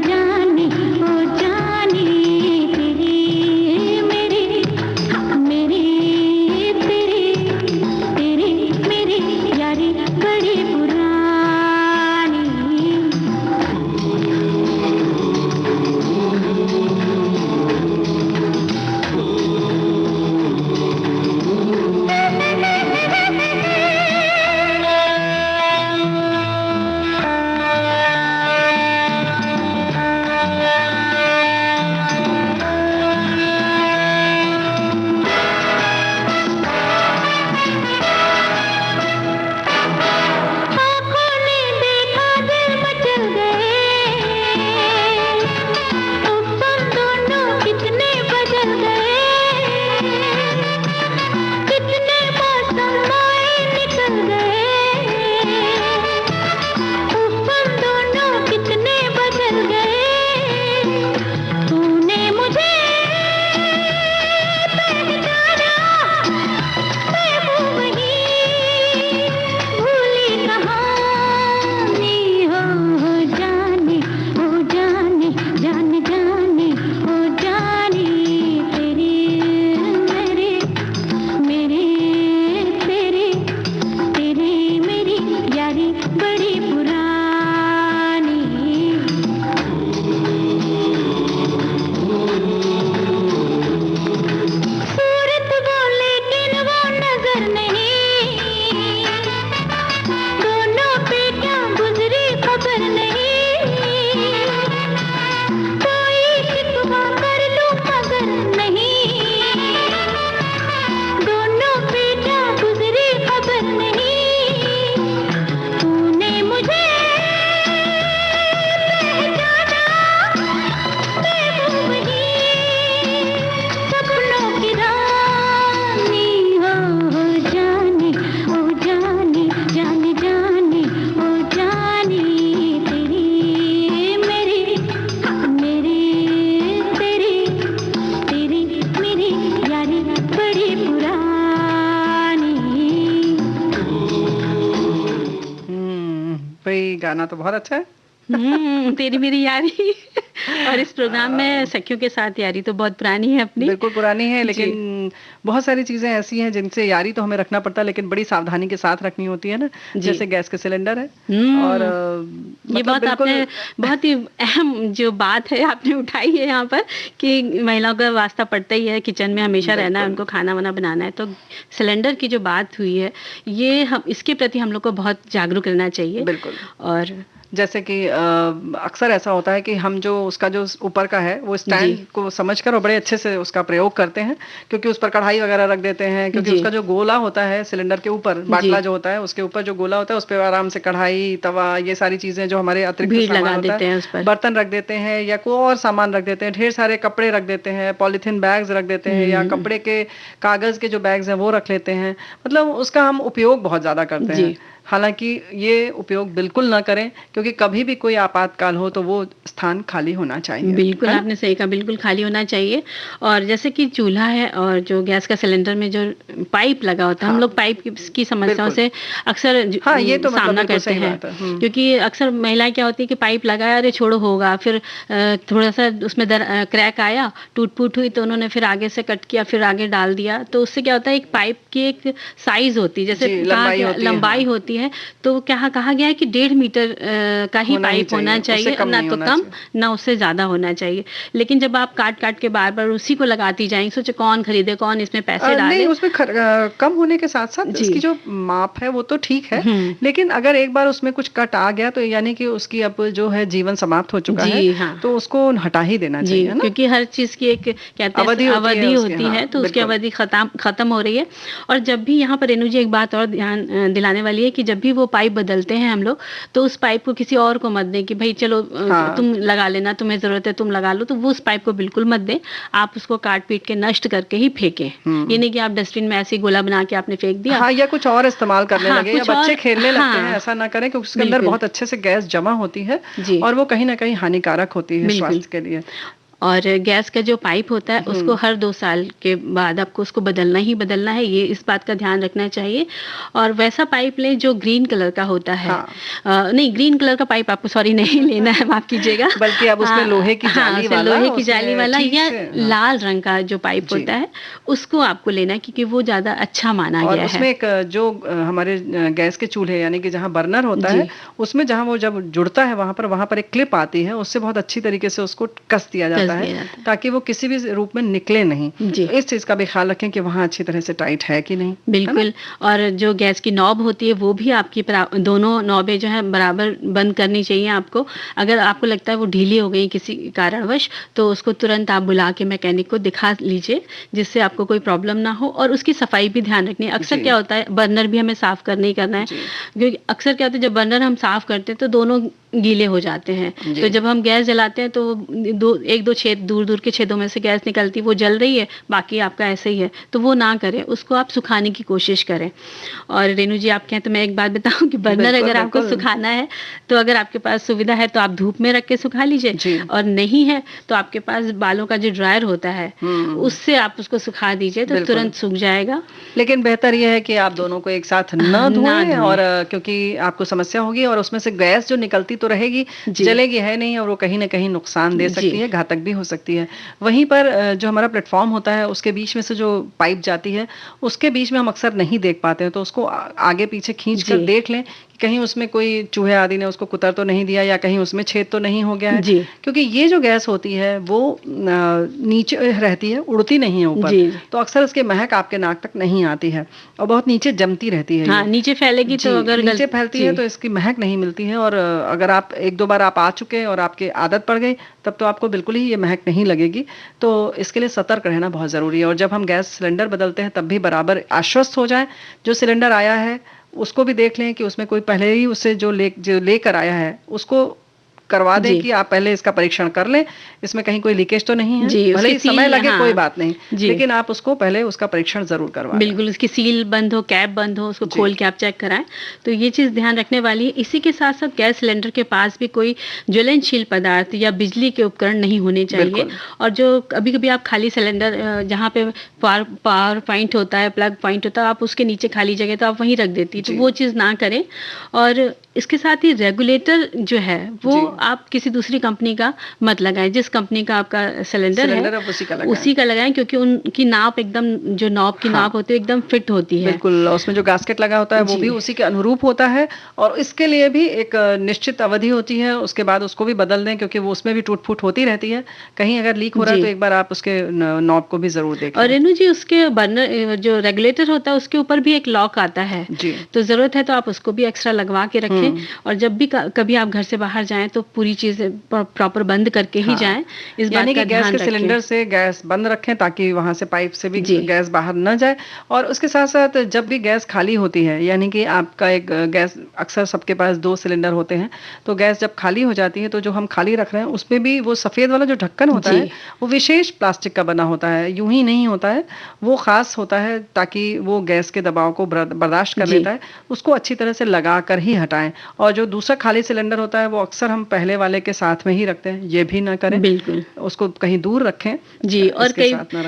गाना तो बहुत अच्छा है। तेरी मेरी यारी। और इस प्रोग्राम में सखियों के साथ यारी तो बहुत पुरानी है अपनी। बिल्कुल पुरानी है, लेकिन बहुत सारी चीजें ऐसी हैं जिनसे यारी तो हमें रखना पड़ता है, लेकिन बड़ी सावधानी के साथ रखनी होती है ना, जैसे गैस के सिलेंडर है। और ये बात आपने बहुत ही अहम जो बात है आपने उठाई है यहाँ पर, कि महिलाओं का वास्ता पड़ता ही है, किचन में हमेशा रहना है, उनको खाना वाना बनाना है। तो सिलेंडर की जो बात हुई है, ये हम इसके प्रति हम लोग को बहुत जागरूक रहना चाहिए। बिल्कुल। और जैसे कि अक्सर ऐसा होता है कि हम जो उसका जो ऊपर का है वो स्टैंड को समझकर और बड़े अच्छे से उसका प्रयोग करते हैं, क्योंकि उस पर कढ़ाई वगैरह रख देते हैं, क्योंकि उसका जो गोला होता है सिलेंडर के ऊपर, बाटला जो होता है उसके ऊपर जो गोला होता है उस पर आराम से कढ़ाई, तवा, ये सारी चीजें जो हमारे अतिरिक्त सामान होता है, बर्तन रख देते हैं या कोई और सामान रख देते हैं, ढेर सारे कपड़े रख देते हैं, पॉलिथीन बैग्स रख देते हैं, या कपड़े के कागज के जो बैग्स हैं वो रख लेते हैं। मतलब उसका हम उपयोग बहुत ज्यादा करते हैं। हालांकि ये उपयोग बिल्कुल ना करें, क्योंकि कभी भी कोई आपातकाल हो तो वो स्थान खाली होना चाहिए। बिल्कुल आपने सही कहा, बिल्कुल खाली होना चाहिए। और जैसे कि चूल्हा है और जो गैस का सिलेंडर में जो पाइप लगा होता है, हम लोग पाइप की समस्याओं से अक्सर ये तो सामना करते हैं, क्योंकि अक्सर महिलाएं क्या होती है कि पाइप लगाया, अरे छोड़ो होगा, फिर थोड़ा सा उसमें क्रैक आया, टूट फूट हुई, तो उन्होंने फिर आगे से कट किया, फिर आगे डाल दिया। तो उससे क्या होता है, एक पाइप की एक साइज होती है, जैसे लंबाई होती है, तो क्या कहा गया है कि 1.5 मीटर का ही पाइप होना चाहिए, ना तो कम ना उससे ज्यादा होना चाहिए। लेकिन जब आप काट काट के बार बार उसी को लगाती जाएंगे, सोचे कौन खरीदे, कौन इसमें पैसे डाले। नहीं, उसमें कम होने के साथ साथ इसकी जो माप है वो तो ठीक है, लेकिन अगर एक बार उसमें कुछ कट आ गया तो यानी कि उसकी अब जो है जीवन समाप्त हो चुका है, तो उसको हटा ही देना चाहिए ना, क्योंकि हर चीज की एक कहते हैं अवधि होती है, तो उसकी अवधि खत्म हो रही है। और जब भी यहाँ पर रेणु जी एक बात और ध्यान दिलाने वाली है कि जब भी वो पाइप बदलते हैं हम लोग, तो उस पाइप को किसी और को मत दें कि भाई चलो तुम लगा लेना, तुम्हें जरूरत है तुम लगा लो, तो वो उस पाइप को बिल्कुल मत दें। आप उसको काट पीट के नष्ट करके ही फेंकें। ये नहीं कि आप डस्टबिन में ऐसे गोला बना के आपने फेंक दिया, या कुछ और इस्तेमाल करने लगे, या बच्चे खेलने लगते हैं, ऐसा ना करें, क्योंकि उसके अंदर बहुत अच्छे से गैस जमा होती है और वो कहीं ना कहीं हानिकारक होती है स्वास्थ्य के लिए। और गैस का जो पाइप होता है उसको हर 2 साल के बाद आपको उसको बदलना ही बदलना है, ये इस बात का ध्यान रखना चाहिए। और वैसा पाइप लें जो ग्रीन कलर का होता है। नहीं, ग्रीन कलर का पाइप आपको नहीं लेना है, माफ कीजिएगा, बल्कि अब उसमें लोहे की जाली वाला या लाल रंग का जो पाइप होता है उसको आपको लेना है, क्योंकि वो ज्यादा अच्छा माना गया है। उसमें एक जो हमारे गैस के चूल्हे यानी कि जहाँ बर्नर होता है, उसमें जहाँ वो जब जुड़ता है वहां पर एक क्लिप आती है, उससे बहुत अच्छी तरीके से उसको कस दिया जाता है, ताकि वो किसी भी रूप में निकले नहीं। इस चीज का भी ख्याल रखें कि वहाँ अच्छी तरह से टाइट है कि नहीं। बिल्कुल। और जो गैस की नॉब होती है वो भी आपकी दोनों नॉबें जो है बराबर बंद करनी चाहिए आपको। अगर आपको लगता है वो ढीली हो गई किसी कारणवश, तो उसको तुरंत आप बुला के मैकेनिक को दिखा लीजिए, जिससे आपको कोई प्रॉब्लम ना हो। और उसकी सफाई भी ध्यान रखनी है। अक्सर क्या होता है, बर्नर भी हमें साफ करना ही करना है, क्योंकि अक्सर क्या होता है जब बर्नर हम साफ करते हैं तो दोनों गीले हो जाते हैं। तो जब हम गैस जलाते हैं तो एक दो छेद, दूर दूर के छेदों में से गैस निकलती है, वो जल रही है, बाकी आपका ऐसे ही है, तो वो ना करें, उसको आप सुखाने की कोशिश करें। और रेणु जी आप कहें तो मैं एक बात बताऊं कि बर्नर अगर आपको सुखाना है तो अगर आपके पास सुविधा है तो आप धूप में रख के सुखा लीजिए, और नहीं है तो आपके पास बालों का जो ड्रायर होता है उससे आप उसको सुखा दीजिए, तो तुरंत सूख जाएगा। लेकिन बेहतर यह है कि आप दोनों को एक साथ न धोएं, और क्योंकि आपको समस्या होगी और उसमें से गैस जो निकलती तो रहेगी, जलेगी है नहीं, और वो कहीं ना कहीं नुकसान दे सकती है, घातक भी हो सकती है। वहीं पर जो हमारा प्लेटफॉर्म होता है उसके बीच में से जो पाइप जाती है उसके बीच में हम अक्सर नहीं देख पाते हैं, तो उसको आगे पीछे खींच कर देख लें कि कहीं उसमें कोई चूहे आदि ने उसको कुतर तो नहीं दिया, या कहीं उसमें छेद तो नहीं हो गया है। क्योंकि ये जो गैस होती है वो नीचे रहती है, उड़ती नहीं है ऊपर, तो अक्सर उसकी महक आपके नाक तक नहीं आती है और बहुत नीचे जमती रहती है। नीचे फैलेगी तो अगर नीचे फैलती है तो इसकी महक नहीं मिलती है। और अगर आप 1-2 बार आप आ चुके और आपकी आदत पड़ गई तब तो आपको बिल्कुल ही ये महक नहीं लगेगी। तो इसके लिए सतर्क रहना बहुत ज़रूरी है। और जब हम गैस सिलेंडर बदलते हैं तब भी बराबर आश्वस्त हो जाएं, जो सिलेंडर आया है उसको भी देख लें कि उसमें कोई पहले ही उसे जो लेकर आया है उसको करवा दें कि आप पहले इसका परीक्षण कर लें, इसमें कहीं कोई लीकेज तो नहीं है, भले ही समय लगे कोई बात नहीं, लेकिन आप उसको पहले उसका परीक्षण जरूर करवाएं। बिल्कुल, उसकी सील बंद हो, कैप बंद हो, उसको खोल के आप चेक कराएं। तो ये चीज ध्यान रखने वाली है। इसी के साथ साथ गैस सिलेंडर के पास भी कोई ज्वलनशील पदार्थ या बिजली के उपकरण नहीं होने चाहिए। और जो कभी कभी आप खाली सिलेंडर जहाँ पे पावर पॉइंट होता है, प्लग पॉइंट होता है, आप उसके नीचे खाली जगह तो आप वहीं रख देती है, तो वो चीज ना करें। और इसके साथ ही रेगुलेटर जो है वो आप किसी दूसरी कंपनी का मत लगाएं। जिस कंपनी का आपका सिलेंडर है उसी का लगाएं, क्योंकि उनकी नाप एकदम, जो नॉब की नाप होती है एकदम फिट होती है। बिल्कुल, उसमें जो गास्केट लगा होता है वो भी उसी के अनुरूप होता है, और इसके लिए भी एक निश्चित अवधि होती है, उसके बाद उसको भी बदल दें, क्योंकि वो उसमें भी टूट फूट होती रहती है। कहीं अगर लीक हो रहा है तो एक बार आप उसके नॉब को भी जरूर देखें। और रेनू जी, उसके बर्नर जो रेगुलेटर होता है उसके ऊपर भी एक लॉक आता है जी। तो जरूरत है तो आप उसको भी एक्स्ट्रा लगवा के रखें, और जब भी कभी आप घर से बाहर जाएं तो पूरी चीजें प्रॉपर बंद करके ही जाएं। इस बात का गैस के सिलेंडर से गैस बंद रखें ताकि वहां से पाइप से भी गैस बाहर न जाए। और उसके साथ साथ जब भी गैस खाली होती है, यानी कि आपका एक गैस, अक्सर सबके पास 2 सिलेंडर होते हैं, तो गैस जब खाली हो जाती है तो जो हम खाली रख रहे हैं उसमें भी वो सफेद वाला जो ढक्कन होता है वो विशेष प्लास्टिक का बना होता है, यूं ही नहीं होता है, वो खास होता है ताकि वो गैस के दबाव को बर्दाश्त कर लेता है। उसको अच्छी तरह से लगा कर ही हटाएं। और जो दूसरा खाली सिलेंडर होता है वो अक्सर हम पहले वाले के साथ में ही रखते हैं, ये भी ना करें, बिल्कुल उसको कहीं दूर रखें जी। और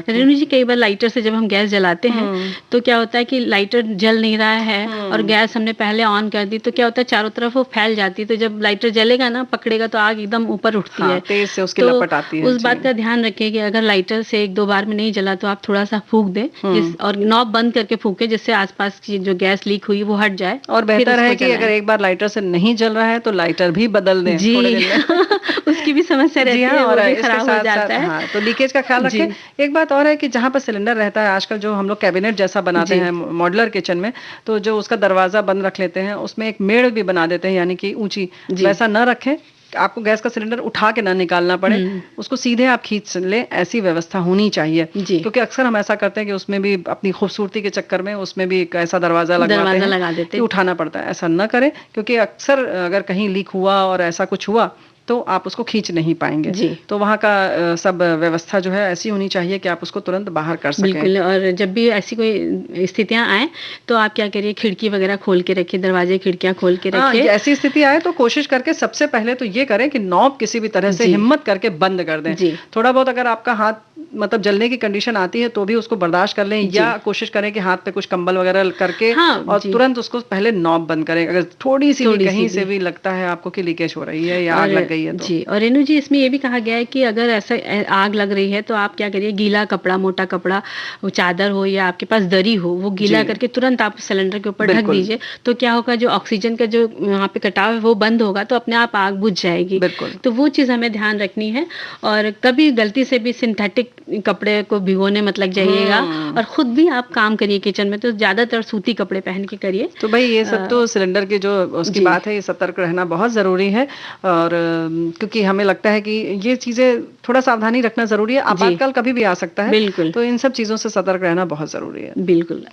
रेणु जी, कई बार लाइटर से जब हम गैस जलाते हैं तो क्या होता है कि लाइटर जल नहीं रहा है और गैस हमने पहले ऑन कर दी, तो क्या होता है चारों तरफ वो फैल जाती है, तो जब लाइटर जलेगा ना, पकड़ेगा तो आग एकदम ऊपर उठती है, तेज से उसकी लपट आती है। उस बात का ध्यान रखिए कि अगर लाइटर से 1-2 बार में नहीं जला तो आप थोड़ा सा फूंक दें, और नॉब बंद करके फूंके, जिससे आसपास की जो गैस लीक हुई वो हट जाए। और बेहतर है कि अगर एक बार लाइटर से नहीं जल रहा है तो लाइटर भी बदल दें जी। थोड़े दिन में। उसकी भी समस्या रहती है, और वो भी खराब हो जाता है। हाँ, तो लीकेज का ख्याल रखें। एक बात और है कि जहाँ पर सिलेंडर रहता है, आजकल जो हम लोग कैबिनेट जैसा बनाते हैं मॉड्यूलर किचन में, तो जो उसका दरवाजा बंद रख लेते हैं, उसमें एक मेड़ भी बना देते हैं, यानी कि ऊंची, वैसा न रखें। आपको गैस का सिलेंडर उठा के ना निकालना पड़े, उसको सीधे आप खींच लें, ऐसी व्यवस्था होनी चाहिए। क्योंकि अक्सर हम ऐसा करते हैं कि उसमें भी अपनी खूबसूरती के चक्कर में उसमें भी एक ऐसा दरवाजा लगा देते हैं, उठाना पड़ता है। ऐसा न करें, क्योंकि अक्सर अगर कहीं लीक हुआ और ऐसा कुछ हुआ तो आप उसको खींच नहीं पाएंगे जी। तो वहाँ का सब व्यवस्था जो है ऐसी होनी चाहिए कि आप उसको तुरंत बाहर कर सकें। बिल्कुल। और जब भी ऐसी कोई स्थितियां आए तो आप क्या करिए, खिड़की वगैरह खोल के रखिए, दरवाजे खिड़कियां खोल के रखिए। ऐसी स्थिति आए तो कोशिश करके सबसे पहले तो ये करें कि नॉब किसी भी तरह से हिम्मत करके बंद कर दें। थोड़ा बहुत अगर आपका हाथ मतलब जलने की कंडीशन आती है तो भी उसको बर्दाश्त कर लें, या कोशिश करें कि हाथ पे कुछ कंबल वगैरह करके और तुरंत उसको पहले नॉब बंद करें। अगर थोड़ी सी भी कहीं से भी लगता है आपको कि लीकेज हो रही है या आग लग गई है तो जी। और रेणु जी, इसमें ये भी कहा गया है कि अगर ऐसा आग लग रही है तो आप क्या करिए, गीला कपड़ा, मोटा कपड़ा, चादर हो या आपके पास दरी हो, वो गीला करके तुरंत आप सिलेंडर के ऊपर ढक दीजिए। तो क्या होगा, जो ऑक्सीजन का जो वहाँ पे कटाव है वो बंद होगा, तो अपने आप आग बुझ जाएगी। तो वो चीज हमें ध्यान रखनी है। और कभी गलती से भी सिंथेटिक कपड़े को भिगोने मत लग जाइएगा। और खुद भी आप काम करिए किचन में तो ज्यादातर सूती कपड़े पहन के करिए। तो भाई ये सब तो सिलेंडर की जो उसकी बात है, ये सतर्क रहना बहुत जरूरी है। और क्योंकि हमें लगता है कि ये चीजें थोड़ा सावधानी रखना जरूरी है, आपातकाल कभी भी आ सकता है। बिल्कुल। तो इन सब चीजों से सतर्क रहना बहुत जरूरी है। बिल्कुल।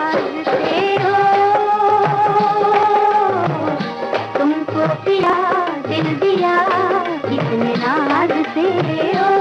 आवाज से हो, तुमको पिया दिल दिया कितने नाज से हो।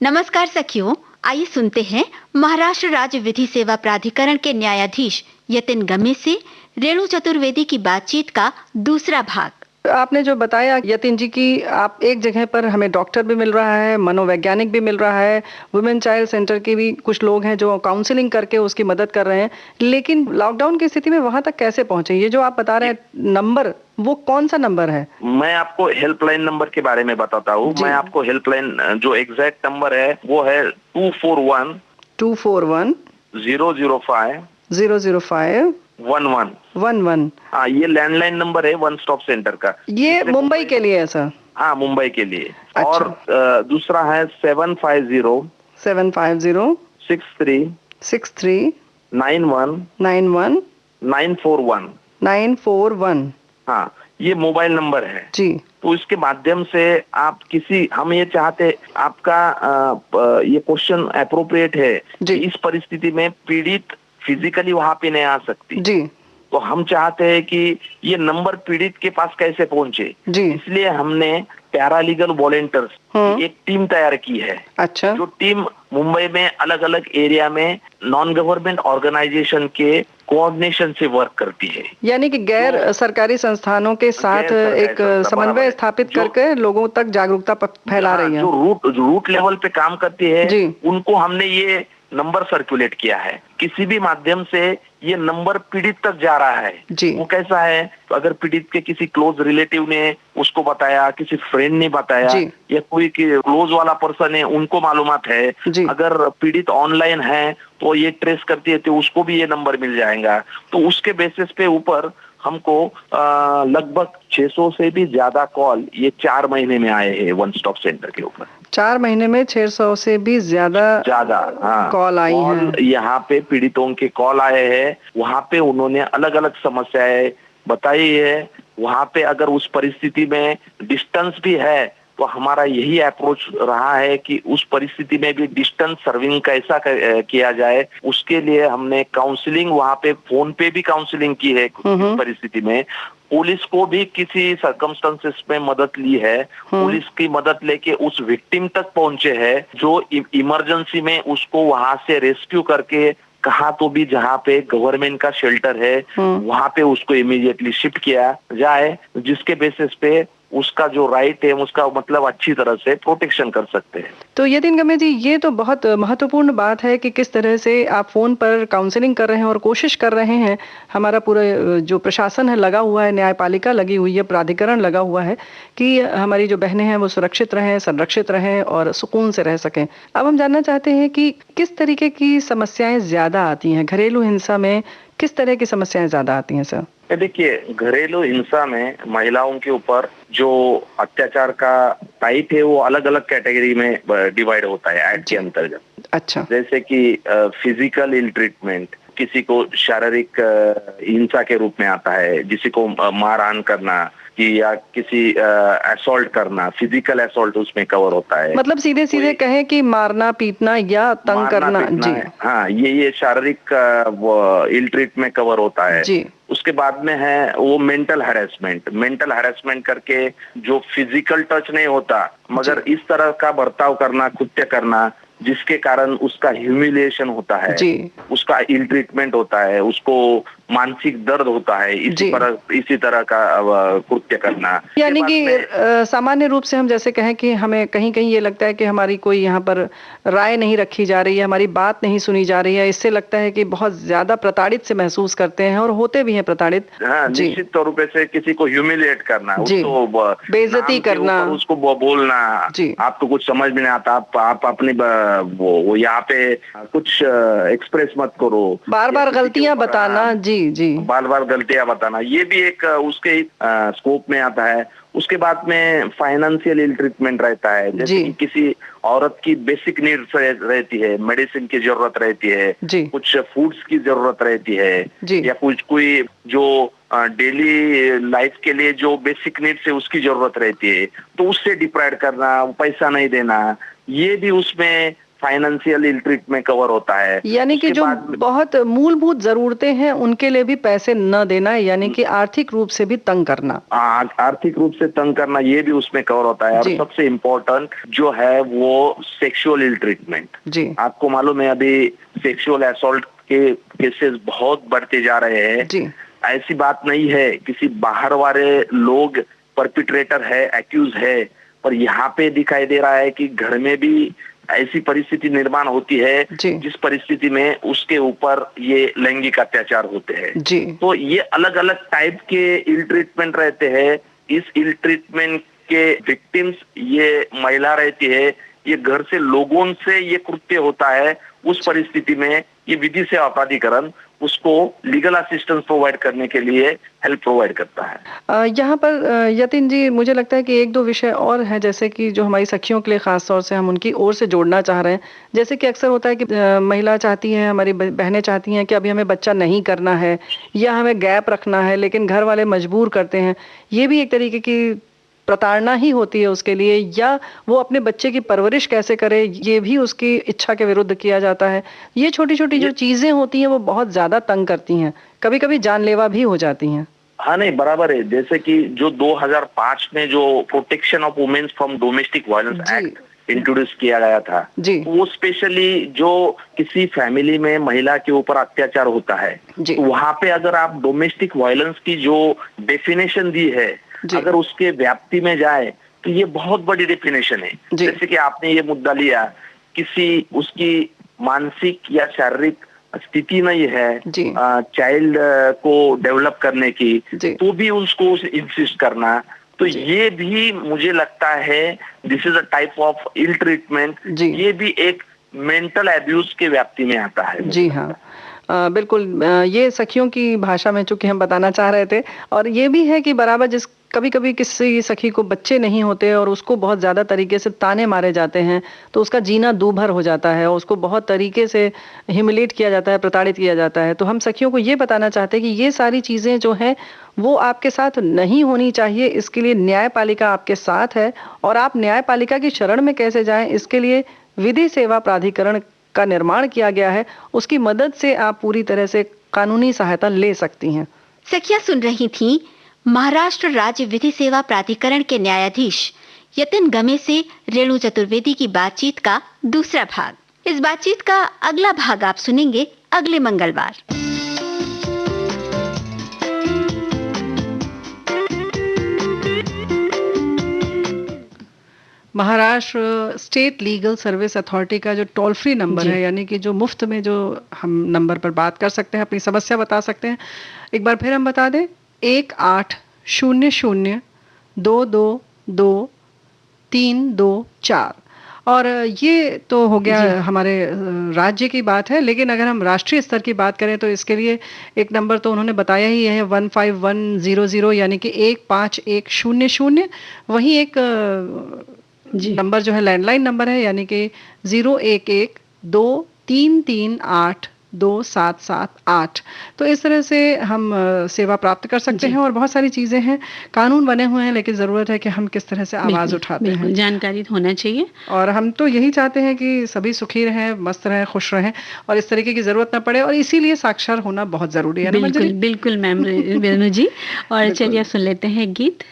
नमस्कार सखियों, आइए सुनते हैं महाराष्ट्र राज्य विधि सेवा प्राधिकरण के न्यायाधीश यतिन गमे से रेणु चतुर्वेदी की बातचीत का दूसरा भाग। आपने जो बताया यतिन जी की आप एक जगह पर हमें डॉक्टर भी मिल रहा है, मनोवैज्ञानिक भी मिल रहा है, वुमेन चाइल्ड सेंटर के भी कुछ लोग हैं जो काउंसलिंग करके उसकी मदद कर रहे हैं, लेकिन लॉकडाउन की स्थिति में वहां तक कैसे पहुंचे? ये जो आप बता रहे हैं नंबर, वो कौन सा नंबर है? मैं आपको हेल्पलाइन नंबर के बारे में बताता हूँ। मैं आपको हेल्पलाइन जो एग्जैक्ट नंबर है वो है 241 005 11। हाँ, ये लैंडलाइन नंबर है वन स्टॉप सेंटर का। ये मुंबई के लिए है सर? हाँ, मुंबई के लिए। अच्छा। और दूसरा है 750 63 91 941। हाँ, ये मोबाइल नंबर है जी। तो इसके माध्यम से आप हम ये चाहते आपका ये क्वेश्चन अप्रोप्रिएट है कि इस परिस्थिति में पीड़ित फिजिकली वहां पे नहीं आ सकती जी, तो हम चाहते हैं कि ये नंबर पीड़ित के पास कैसे पहुंचे जी। इसलिए हमने पैरालीगल वॉलेंटियर्स एक टीम तैयार की है। अच्छा। जो टीम मुंबई में अलग अलग एरिया में नॉन गवर्नमेंट ऑर्गेनाइजेशन के कोऑर्डिनेशन से वर्क करती है, यानी कि गैर सरकारी संस्थानों के साथ एक समन्वय स्थापित करके लोगों तक जागरूकता फैला रही है। जो रूट लेवल पे काम करती है उनको हमने ये नंबर सर्कुलेट किया है। किसी भी माध्यम से ये नंबर पीड़ित तक जा रहा है जी। वो कैसा है, तो अगर पीड़ित के किसी क्लोज रिलेटिव ने उसको बताया, किसी फ्रेंड ने बताया या कोई क्लोज वाला पर्सन है उनको मालूमात है, अगर पीड़ित ऑनलाइन है तो ये ट्रेस करती है तो उसको भी ये नंबर मिल जाएगा। तो उसके बेसिस पे ऊपर हमको लगभग 600 से भी ज्यादा कॉल ये 4 महीने में आए हैं वन स्टॉप सेंटर के ऊपर। 4 महीने में 600 से भी ज्यादा कॉल आई हैं। यहाँ पे पीड़ितों के कॉल आए हैं, वहाँ पे उन्होंने अलग अलग समस्याएं बताई है। वहाँ पे अगर उस परिस्थिति में डिस्टेंस भी है तो हमारा यही अप्रोच रहा है कि उस परिस्थिति में भी डिस्टेंस सर्विंग कैसा किया जाए, उसके लिए हमने काउंसलिंग वहाँ पे फोन पे भी काउंसलिंग की है। इस परिस्थिति में पुलिस को भी किसी सर्कमस्टेंसेस में मदद ली है, पुलिस की मदद लेके उस विक्टिम तक पहुंचे है जो इमरजेंसी में उसको वहां से रेस्क्यू करके कहा तो भी जहाँ पे गवर्नमेंट का शेल्टर है वहां पे उसको इमीडिएटली शिफ्ट किया जाए, जिसके बेसिस पे उसका जो राइट है उसका मतलब अच्छी तरह से प्रोटेक्शन कर सकते हैं। तो यतिन गमे जी, ये तो बहुत महत्वपूर्ण बात है कि किस तरह से आप फोन पर काउंसलिंग कर रहे हैं और कोशिश कर रहे हैं। हमारा पूरा जो प्रशासन है लगा हुआ है, न्यायपालिका लगी हुई है, प्राधिकरण लगा हुआ है कि हमारी जो बहनें हैं वो सुरक्षित रहें, संरक्षित रहें और सुकून से रह सकें। अब हम जानना चाहते हैं कि किस तरीके की समस्याएं ज्यादा आती हैं घरेलू हिंसा में, किस तरह की समस्याएं ज्यादा आती हैं सर? देखिए, घरेलू हिंसा में महिलाओं के ऊपर जो अत्याचार का टाइप है वो अलग अलग कैटेगरी में डिवाइड होता है एक्ट के अंतर्गत। अच्छा। जैसे कि फिजिकल इल ट्रीटमेंट, किसी को शारीरिक हिंसा के रूप में आता है, किसी को मारहान करना, कि या किसी असॉल्ट करना, फिजिकल असॉल्ट उसमें कवर होता है। मतलब सीधे सीधे कहें कि मारना पीटना या तंग करना। जी हाँ, ये शारीरिक इल ट्रीट में कवर होता है जी। उसके बाद में है वो मेंटल हैरेसमेंट करके जो फिजिकल टच नहीं होता मगर इस तरह का बर्ताव करना, कृत्य करना जिसके कारण उसका ह्यूमिलिएशन होता है, उसका इल ट्रीटमेंट होता है, उसको मानसिक दर्द होता है, इसी तरह का कृत्य करना। यानी कि सामान्य रूप से हम जैसे कहें कि हमें कहीं कहीं ये लगता है कि हमारी कोई यहाँ पर राय नहीं रखी जा रही है, हमारी बात नहीं सुनी जा रही है, इससे लगता है कि बहुत ज्यादा प्रताड़ित से महसूस करते हैं और होते भी हैं प्रताड़ित। हाँ, निश्चित तौर पे से किसी को ह्यूमिलिएट करना, उसको बेइज्जती करना, उसको बोलना, आपको कुछ समझ में नहीं आता, आप अपनी वो यहाँ पे कुछ एक्सप्रेस मत करो, बार बार गलतियां बताना। जी बार बार गलतियां बताना, ये भी एक उसके स्कोप में आता है। उसके बाद में फाइनेंशियल इल ट्रीटमेंट रहता है, जैसे कि किसी औरत की बेसिक नीड्स रहती है, मेडिसिन की जरूरत रहती है, कुछ फूड्स की जरूरत रहती है, या कुछ कोई जो डेली लाइफ के लिए जो बेसिक नीड्स है उसकी जरूरत रहती है, तो उससे डिप्राइव करना, पैसा नहीं देना, ये भी उसमें फाइनेंशियल इल ट्रीट में कवर होता है। यानी कि जो बहुत मूलभूत जरूरतें हैं उनके लिए भी पैसे न देना, यानी कि आर्थिक रूप से भी तंग करना। आर्थिक रूप से तंग करना ये भी उसमें कवर होता है। और सबसे इम्पोर्टेंट जो है वो सेक्सुअल इल ट्रीटमेंट। आपको मालूम है अभी सेक्सुअल असॉल्ट के केसेस बहुत बढ़ते जा रहे हैं। ऐसी बात नहीं है, किसी बाहर वाले लोग परपिट्रेटर है, एक्यूज है, पर यहाँ पे दिखाई दे रहा है कि घर में भी ऐसी परिस्थिति निर्माण होती है जिस परिस्थिति में उसके ऊपर ये लैंगिक अत्याचार होते हैं। तो ये अलग अलग टाइप के इल ट्रीटमेंट रहते हैं। इस इल ट्रीटमेंट के विक्टिम्स ये महिला रहती है, ये घर से लोगों से ये कृत्य होता है। उस परिस्थिति में ये विधि सेवा प्राधिकरण उसको लीगल असिस्टेंस प्रोवाइड करने के लिए हेल्प प्रोवाइड करता है। यहाँ पर यतिन जी मुझे लगता है कि एक दो विषय और है, जैसे कि जो हमारी सखियों के लिए खास तौर से हम उनकी ओर से जोड़ना चाह रहे हैं। जैसे कि अक्सर होता है कि महिला चाहती हैं, हमारी बहनें चाहती हैं कि अभी हमें बच्चा नहीं करना है या हमें गैप रखना है, लेकिन घर वाले मजबूर करते हैं। ये भी एक तरीके की प्रताड़ना ही होती है उसके लिए, या वो अपने बच्चे की परवरिश कैसे करे ये भी उसकी इच्छा के विरुद्ध किया जाता है। ये छोटी छोटी जो चीजें होती हैं वो बहुत ज्यादा तंग करती हैं, कभी कभी जानलेवा भी हो जाती हैं। हाँ नहीं, बराबर है। जैसे कि जो 2005 में जो protection of womens from domestic violence act introduce किया गया था, वो स्पेशली जो किसी फैमिली में महिला के ऊपर अत्याचार होता है, तो वहां पे अगर आप डोमेस्टिक वायलेंस की जो डेफिनेशन दी है अगर उसके व्याप्ति में जाए तो ये बहुत बड़ी डेफिनेशन है। जैसे कि आपने ये मुद्दा लिया, किसी उसकी मानसिक या शारीरिक स्थिति नहीं है चाइल्ड को डेवलप करने की, तो भी उसको इंसिस्ट करना, तो ये भी मुझे लगता है this is a type of ill treatment. ये भी एक मेंटल एब्यूज के व्याप्ति में आता है। जी हाँ, बिल्कुल। ये सखियों की भाषा में चूंकि हम बताना चाह रहे थे। और ये भी है कि बराबर जिस कभी कभी किसी सखी को बच्चे नहीं होते और उसको बहुत ज़्यादा तरीके से ताने मारे जाते हैं, तो उसका जीना दूभर हो जाता है और उसको बहुत तरीके से ह्यूमिलेट किया जाता है, प्रताड़ित किया जाता है। तो हम सखियों को ये बताना चाहते हैं कि ये सारी चीज़ें जो हैं वो आपके साथ नहीं होनी चाहिए। इसके लिए न्यायपालिका आपके साथ है, और आप न्यायपालिका की शरण में कैसे जाएं, इसके लिए विधि सेवा प्राधिकरण का निर्माण किया गया है। उसकी मदद से आप पूरी तरह से कानूनी सहायता ले सकती हैं। सखियां सुन रही थीं महाराष्ट्र राज्य विधि सेवा प्राधिकरण के न्यायाधीश यतिन गमे से रेणु चतुर्वेदी की बातचीत का दूसरा भाग। इस बातचीत का अगला भाग आप सुनेंगे अगले मंगलवार। Maharashtra state legal service authority का जो टोल फ्री नंबर है, यानी कि जो मुफ्त में जो हम नंबर पर बात कर सकते हैं, अपनी समस्या बता सकते हैं, एक बार फिर हम बता दें, 1800-222-324। और ये तो हो गया हमारे राज्य की बात है, लेकिन अगर हम राष्ट्रीय स्तर की बात करें तो इसके लिए एक नंबर तो उन्होंने बताया ही है, 15100, यानी कि 15100। वहीं एक नंबर जो है लैंडलाइन नंबर है, यानी कि 011-2338 2778। तो इस तरह से हम सेवा प्राप्त कर सकते हैं। और बहुत सारी चीज़ें हैं, कानून बने हुए हैं, लेकिन ज़रूरत है कि हम किस तरह से आवाज़ उठाते हैं। जानकारी होना चाहिए। और हम तो यही चाहते हैं कि सभी सुखी रहें, मस्त रहें, खुश रहें और इस तरीके की ज़रूरत ना पड़े, और इसीलिए साक्षर होना बहुत ज़रूरी है ना मंजरी? बिल्कुल बिल्कुल मैम रेणु जी। और चलिए सुन लेते हैं एक गीत।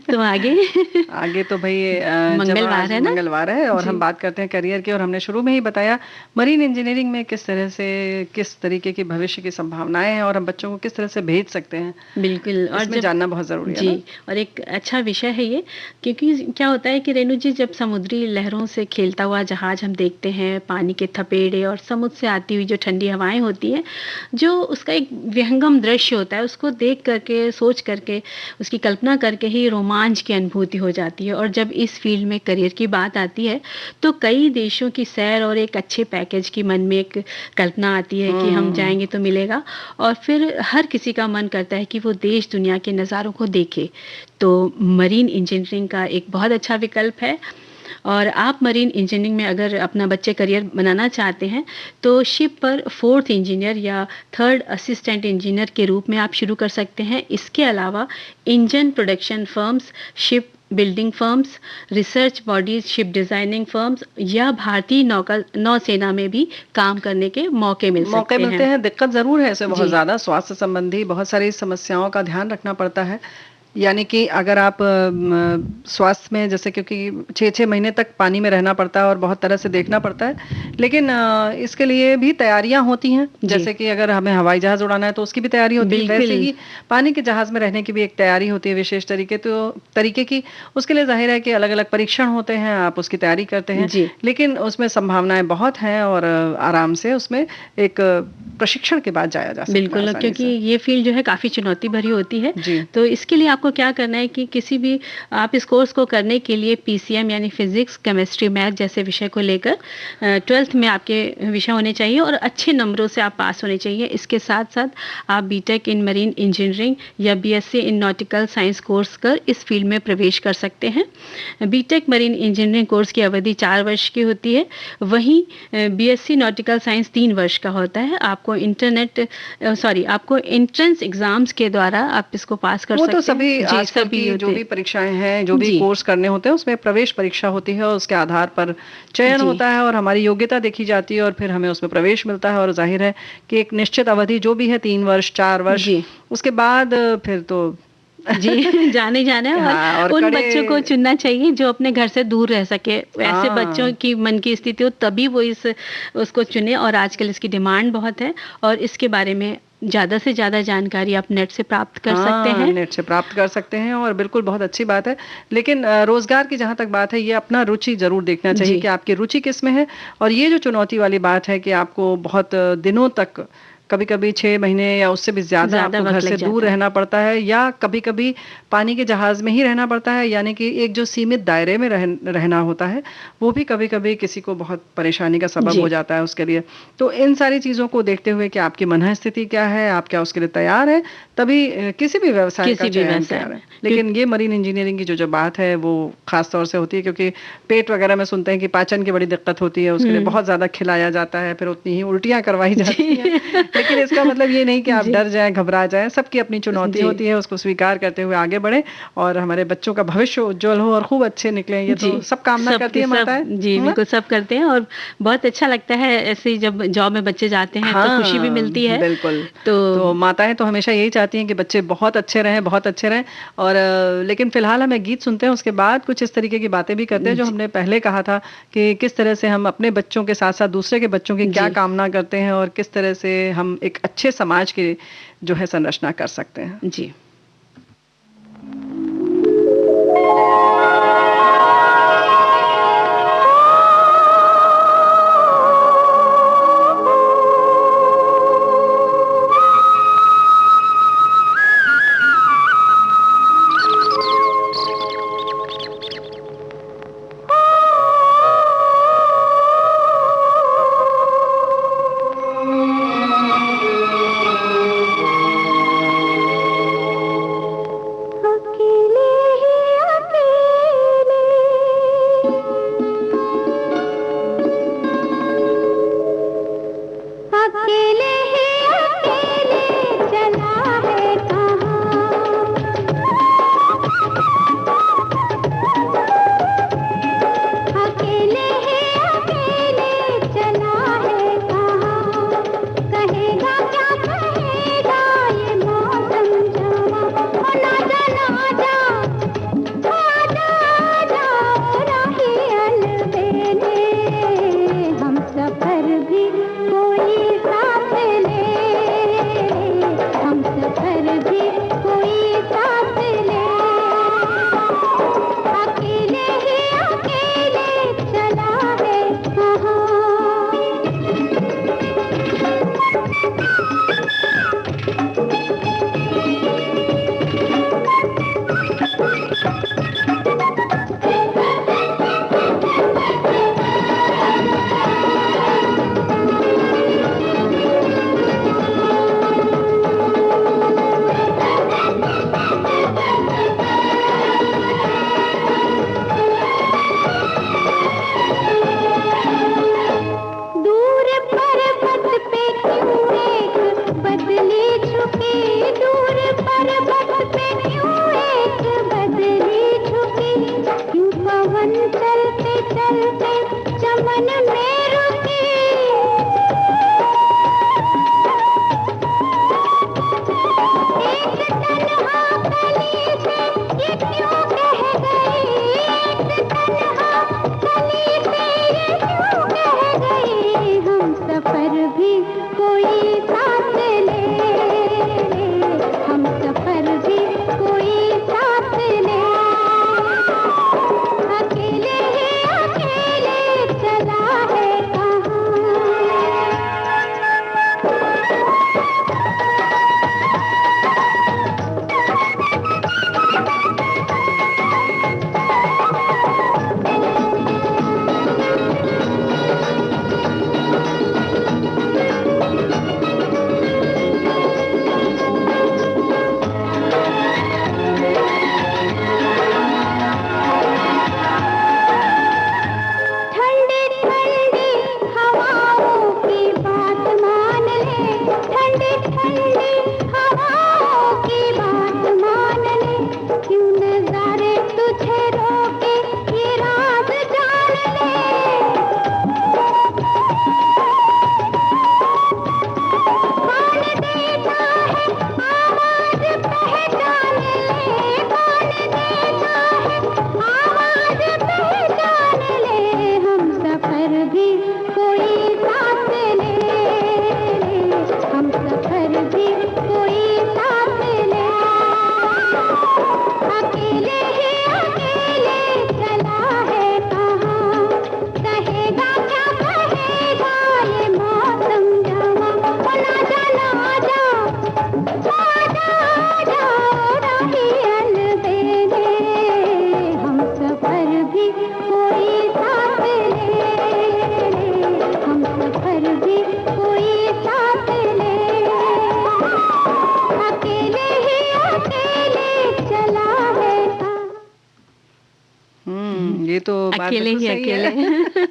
तो आगे तो भाई मंगलवार है ना, मंगलवार है और हम बात करते हैं करियर की। और हमने शुरू में ही बताया मरीन इंजीनियरिंग में किस तरह से किस तरीके की भविष्य की संभावनाएं हैं और हम बच्चों को किस तरह से भेज सकते हैं। बिल्कुल, और इसमें जानना बहुत जरूरी है जी। और एक अच्छा विषय है ये, क्योंकि क्या होता है कि रेणु जी, जब समुद्री लहरों से खेलता हुआ जहाज हम देखते हैं, पानी के थपेड़े और समुद्र से आती हुई जो ठंडी हवाएं होती हैं, जो उसका एक विहंगम दृश्य होता है, उसको देख करके सोच करके उसकी कल्पना करके ही रोमांच की अनुभूति हो जाती है। और जब इस फील्ड में करियर की बात आती है तो कई देशों की सैर और एक अच्छे पैकेज की मन में एक कल्पना आती है कि हम जाएंगे तो मिलेगा, और फिर हर किसी का मन करता है कि वो देश दुनिया के नज़ारों को देखे। तो मरीन इंजीनियरिंग का एक बहुत अच्छा विकल्प है। और आप मरीन इंजीनियरिंग में अगर अपना बच्चे करियर बनाना चाहते हैं तो शिप पर 4th इंजीनियर या 3rd असिस्टेंट इंजीनियर के रूप में आप शुरू कर सकते हैं। इसके अलावा engine production firms, ship building firms, research bodies, ship designing firms या भारतीय नौसेना में भी काम करने के मौके मिलते हैं। दिक्कत जरूर है इसमें बहुत ज्यादा, स्वास्थ्य संबंधी बहुत सारी समस्याओं का ध्यान रखना पड़ता है। यानी कि अगर आप स्वास्थ्य में, जैसे क्योंकि 6-6 महीने तक पानी में रहना पड़ता है और बहुत तरह से देखना पड़ता है, लेकिन इसके लिए भी तैयारियां होती हैं। जैसे कि अगर हमें हवाई जहाज उड़ाना है तो उसकी भी तैयारी होती है, वैसे ही पानी के जहाज में रहने की भी एक तैयारी होती है विशेष तरीके की। उसके लिए जाहिर है कि अलग अलग परीक्षण होते हैं, आप उसकी तैयारी करते हैं, लेकिन उसमें संभावनाएं बहुत हैं और आराम से उसमें एक प्रशिक्षण के बाद जाया जा सकता है। बिल्कुल, क्योंकि ये फील्ड जो है काफी चुनौती भरी होती है। तो इसके लिए आपको क्या करना है कि किसी भी आप इस कोर्स को करने के लिए पीसीएम यानी फिजिक्स, केमिस्ट्री, मैथ जैसे विषय को लेकर 12th में आपके विषय होने चाहिए और अच्छे नंबरों से आप पास होने चाहिए। इसके साथ साथ आप बीटेक इन मरीन इंजीनियरिंग या BSc in nautical science course कर इस फील्ड में प्रवेश कर सकते हैं। बीटेक मरीन इंजीनियरिंग कोर्स की अवधि 4 वर्ष की होती है, वहीं बीएससी नॉटिकल साइंस 3 वर्ष का होता है। आपको आपको एंट्रेंस एग्जाम्स के द्वारा आप इसको पास कर सकते हैं। सभी जो भी परीक्षाएं हैं, जो भी कोर्स करने होते हैं, उसमें प्रवेश परीक्षा होती है और उसके आधार पर चयन होता है और हमारी योग्यता देखी जाती है और फिर हमें उसमें प्रवेश मिलता है। और जाहिर है कि एक निश्चित अवधि जो भी है 3 वर्ष 4 वर्ष, उसके बाद फिर तो जाने है। और उन बच्चों को चुनना चाहिए जो अपने घर से दूर रह सके। ऐसे बच्चों की मन की स्थिति हो तभी वो उसको चुने। और आजकल इसकी डिमांड बहुत है और इसके बारे में ज़्यादा से ज़्यादा जानकारी आप नेट से प्राप्त कर सकते हैं और बिल्कुल बहुत अच्छी बात है। लेकिन रोजगार की जहाँ तक बात है, ये अपना रुचि जरूर देखना चाहिए कि आपकी रुचि किस में है। और ये जो चुनौती वाली बात है कि आपको बहुत दिनों तक, कभी कभी 6 महीने या उससे भी ज्यादा आपको घर से दूर रहना पड़ता है, या कभी कभी पानी के जहाज में ही रहना पड़ता है, यानी कि एक जो सीमित दायरे में रहना होता है, वो भी कभी कभी किसी को बहुत परेशानी का सबब हो जाता है उसके लिए। तो इन सारी चीजों को देखते हुए कि आपकी मन स्थिति क्या है, आप क्या उसके लिए तैयार है, तभी किसी भी व्यवसाय का चयन तैयार है। लेकिन ये मरीन इंजीनियरिंग की जो बात है वो खास तौर से होती है, क्योंकि पेट वगैरह में सुनते हैं कि पाचन की बड़ी दिक्कत होती है, उसके लिए बहुत ज्यादा खिलाया जाता है, फिर उतनी ही उल्टियां करवाई जाती है। लेकिन इसका मतलब ये नहीं कि आप डर जाएं, घबरा जाएं। सबकी अपनी चुनौती होती है, उसको स्वीकार करते हुए आगे बढ़े और हमारे बच्चों का भविष्य उज्जवल हो और खूब अच्छे निकले। ये तो सब कामना करती है माताएं। जी बिल्कुल, सब करते हैं और बहुत अच्छा लगता है ऐसे जब जॉब में बच्चे जाते हैं तो खुशी भी मिलती है। बिल्कुल। तो माताएं तो हमेशा यही चाहती हैं कि बच्चे बहुत अच्छे रहें, बहुत अच्छे रहें। और लेकिन फिलहाल हमें गीत सुनते हैं, उसके बाद कुछ इस तरीके की बातें भी करते हैं जो हमने पहले कहा था कि किस तरह से हम अपने बच्चों के साथ साथ दूसरे के बच्चों की क्या कामना करते हैं और किस तरह से हम एक अच्छे समाज की जो है संरचना कर सकते हैं। जी। मुझे रोके ये राज जान ले, कौन देता है आवाज पहचान ले, कौन देता है आवाज पहचान ले, हम सफर भी कोई साथ ले, हम सफर भी कोई साथ ले, अकेले ही अकेले चला है कहाँ, कहेगा क्या कहेगा ये मौसम जवां, ओ ना जा ना जा, आजा आजा राही अलबेले, हम सफर भी कोई साथ ले, हम सफर भी कोई साथ ले, अकेले ही अकेले चला है कहाँ। ये तो बात अकेले बिल्कुल ही सही है। अकेले।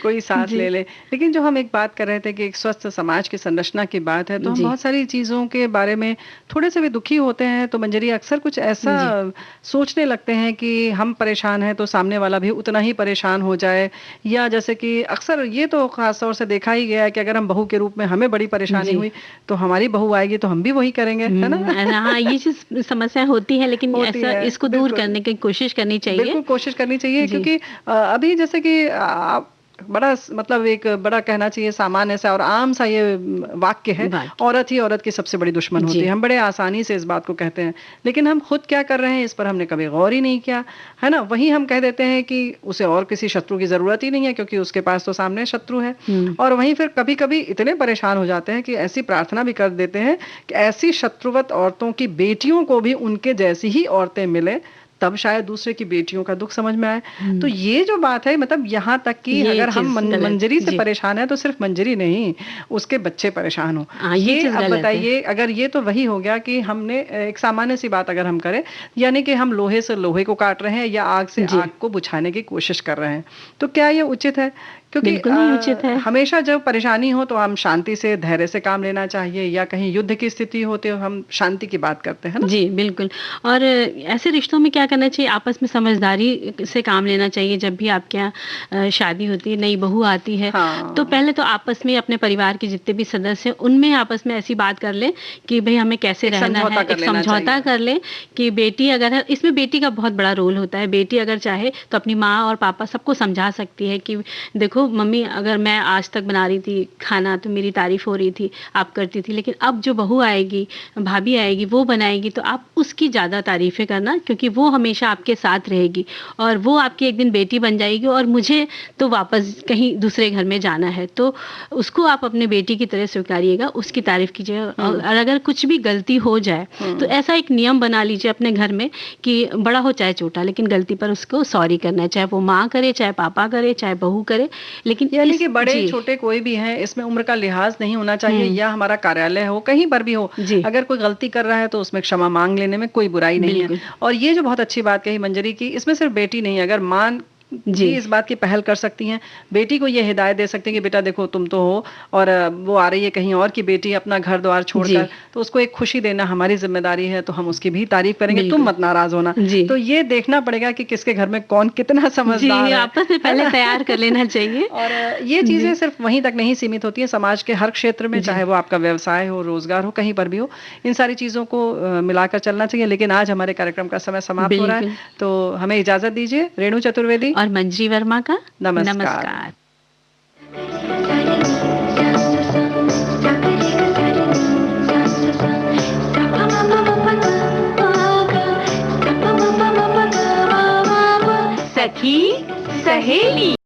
कोई साथ ले ले। लेकिन जो हम एक बात कर रहे थे कि एक स्वस्थ समाज की संरचना की बात है, तो हम जी। बहुत सारी चीज़ों के बारे में थोड़े से भी दुखी होते हैं, तो मंजरी अक्सर कुछ ऐसा सोचने लगते हैं कि हम परेशान हैं तो सामने वाला भी उतना ही परेशान हो जाए, या जैसे कि अक्सर ये तो खास तौर से देखा ही गया है कि अगर हम बहू के रूप में हमें बड़ी परेशानी जी। हुई तो हमारी बहू आएगी तो हम भी वही करेंगे, है ना? हाँ, ये चीज समस्या होती है, लेकिन होती ऐसा है, इसको दूर बिल्कुल। करने की कोशिश करनी चाहिए। बिल्कुल कोशिश करनी चाहिए, जी। क्योंकि अभी जैसे कि बड़ा मतलब एक बड़ा कहना चाहिए सामान्य सा और आम सा ये वाक्य है, वाक्य। औरत ही औरत की सबसे बड़ी दुश्मन होती जी। है। हम बड़े आसानी से इस बात को कहते हैं, लेकिन हम खुद क्या कर रहे हैं इस पर हमने कभी गौर ही नहीं किया, है ना? वहीं हम कह देते हैं कि उसे और किसी शत्रु की जरूरत ही नहीं है, क्योंकि उसके पास तो सामने शत्रु है। और वहीं फिर कभी कभी इतने परेशान हो जाते हैं कि ऐसी प्रार्थना भी कर देते हैं कि ऐसी शत्रुवत औरतों की बेटियों को भी उनके जैसी ही औरतें मिले, तब शायद दूसरे की बेटियों का दुख समझ में आए। तो ये जो बात है, मतलब यहाँ तक कि ये अगर हम चीज़ गलत, मंजरी से जी। परेशान है तो सिर्फ मंजरी नहीं, उसके बच्चे परेशान हो। हाँ, ये चीज़ अब गलत है। बताइए, अगर ये तो वही हो गया कि हमने एक सामान्य सी बात अगर हम करें, यानी कि हम लोहे से लोहे को काट रहे हैं या आग से जी। आग को बुझाने की कोशिश कर रहे हैं, तो क्या ये उचित है? क्योंकि बिल्कुल नहीं उचित है। हमेशा जब परेशानी हो तो हम शांति से धैर्य से काम लेना चाहिए, या कहीं युद्ध की स्थिति होती हो हम शांति की बात करते हैं ना? जी, बिल्कुल। और ऐसे रिश्तों में क्या करना चाहिए, आपस में समझदारी से काम लेना चाहिए। जब भी आपके यहाँ शादी होती है, नई बहू आती है, हाँ। तो पहले तो आपस में अपने परिवार के जितने भी सदस्य हैं, उनमें आपस में ऐसी बात कर लें कि भई हमें कैसे एक रहना समझौता है, कर एक लेना समझौता चाहिए। कर लें कि बेटी अगर है, इसमें बेटी का बहुत बड़ा रोल होता है। बेटी अगर चाहे तो अपनी माँ और पापा सबको समझा सकती है कि देखो मम्मी, अगर मैं आज तक बना रही थी खाना तो मेरी तारीफ हो रही थी, आप करती थी, लेकिन अब जो बहू आएगी, भाभी आएगी, वो बनाएगी तो आप उसकी ज़्यादा तारीफें करना, क्योंकि वो हमेशा आपके साथ रहेगी और वो आपकी एक दिन बेटी बन जाएगी, और मुझे तो वापस कहीं दूसरे घर में जाना है, तो उसको आप अपने बेटी की तरह स्वीकारिएगा, उसकी तारीफ कीजिए। और अगर कुछ भी गलती हो जाए तो ऐसा एक नियम बना लीजिए अपने घर में कि बड़ा हो चाहे छोटा, लेकिन गलती पर उसको सॉरी करना है, चाहे वो माँ करे, चाहे पापा करे, चाहे बहू करे। लेकिन यानी इस- कि बड़े जी। छोटे कोई भी हैं, इसमें उम्र का लिहाज नहीं होना चाहिए, या हमारा कार्यालय हो, कहीं पर भी हो, जी। अगर कोई गलती कर रहा है तो उसमें क्षमा मांग लेने में कोई बुराई नहीं है। बिल्कुल। और ये जो बहुत अच्छी बात कही मंजरी की, इसमें सिर्फ बेटी नहीं, अगर मां जी इस बात की पहल कर सकती हैं, बेटी को ये हिदायत दे सकती हैं कि बेटा देखो तुम तो हो, और वो आ रही है कहीं और की बेटी अपना घर द्वार छोड़कर, तो उसको एक खुशी देना हमारी जिम्मेदारी है, तो हम उसकी भी तारीफ करेंगे, तुम मत नाराज होना। जी। तो ये देखना पड़ेगा कि किसके घर में कौन कितना समझदार जी, है। आपस में पहले तैयार कर लेना चाहिए। और ये चीजें सिर्फ वहीं तक नहीं सीमित होती है, समाज के हर क्षेत्र में, चाहे वो आपका व्यवसाय हो, रोजगार हो, कहीं पर भी हो, इन सारी चीजों को मिलाकर चलना चाहिए। लेकिन आज हमारे कार्यक्रम का समय समाप्त हो रहा है, तो हमें इजाजत दीजिए। रेणु चतुर्वेदी और मंजरी वर्मा का नमस्कार। नमस्कार। सखी सहेली।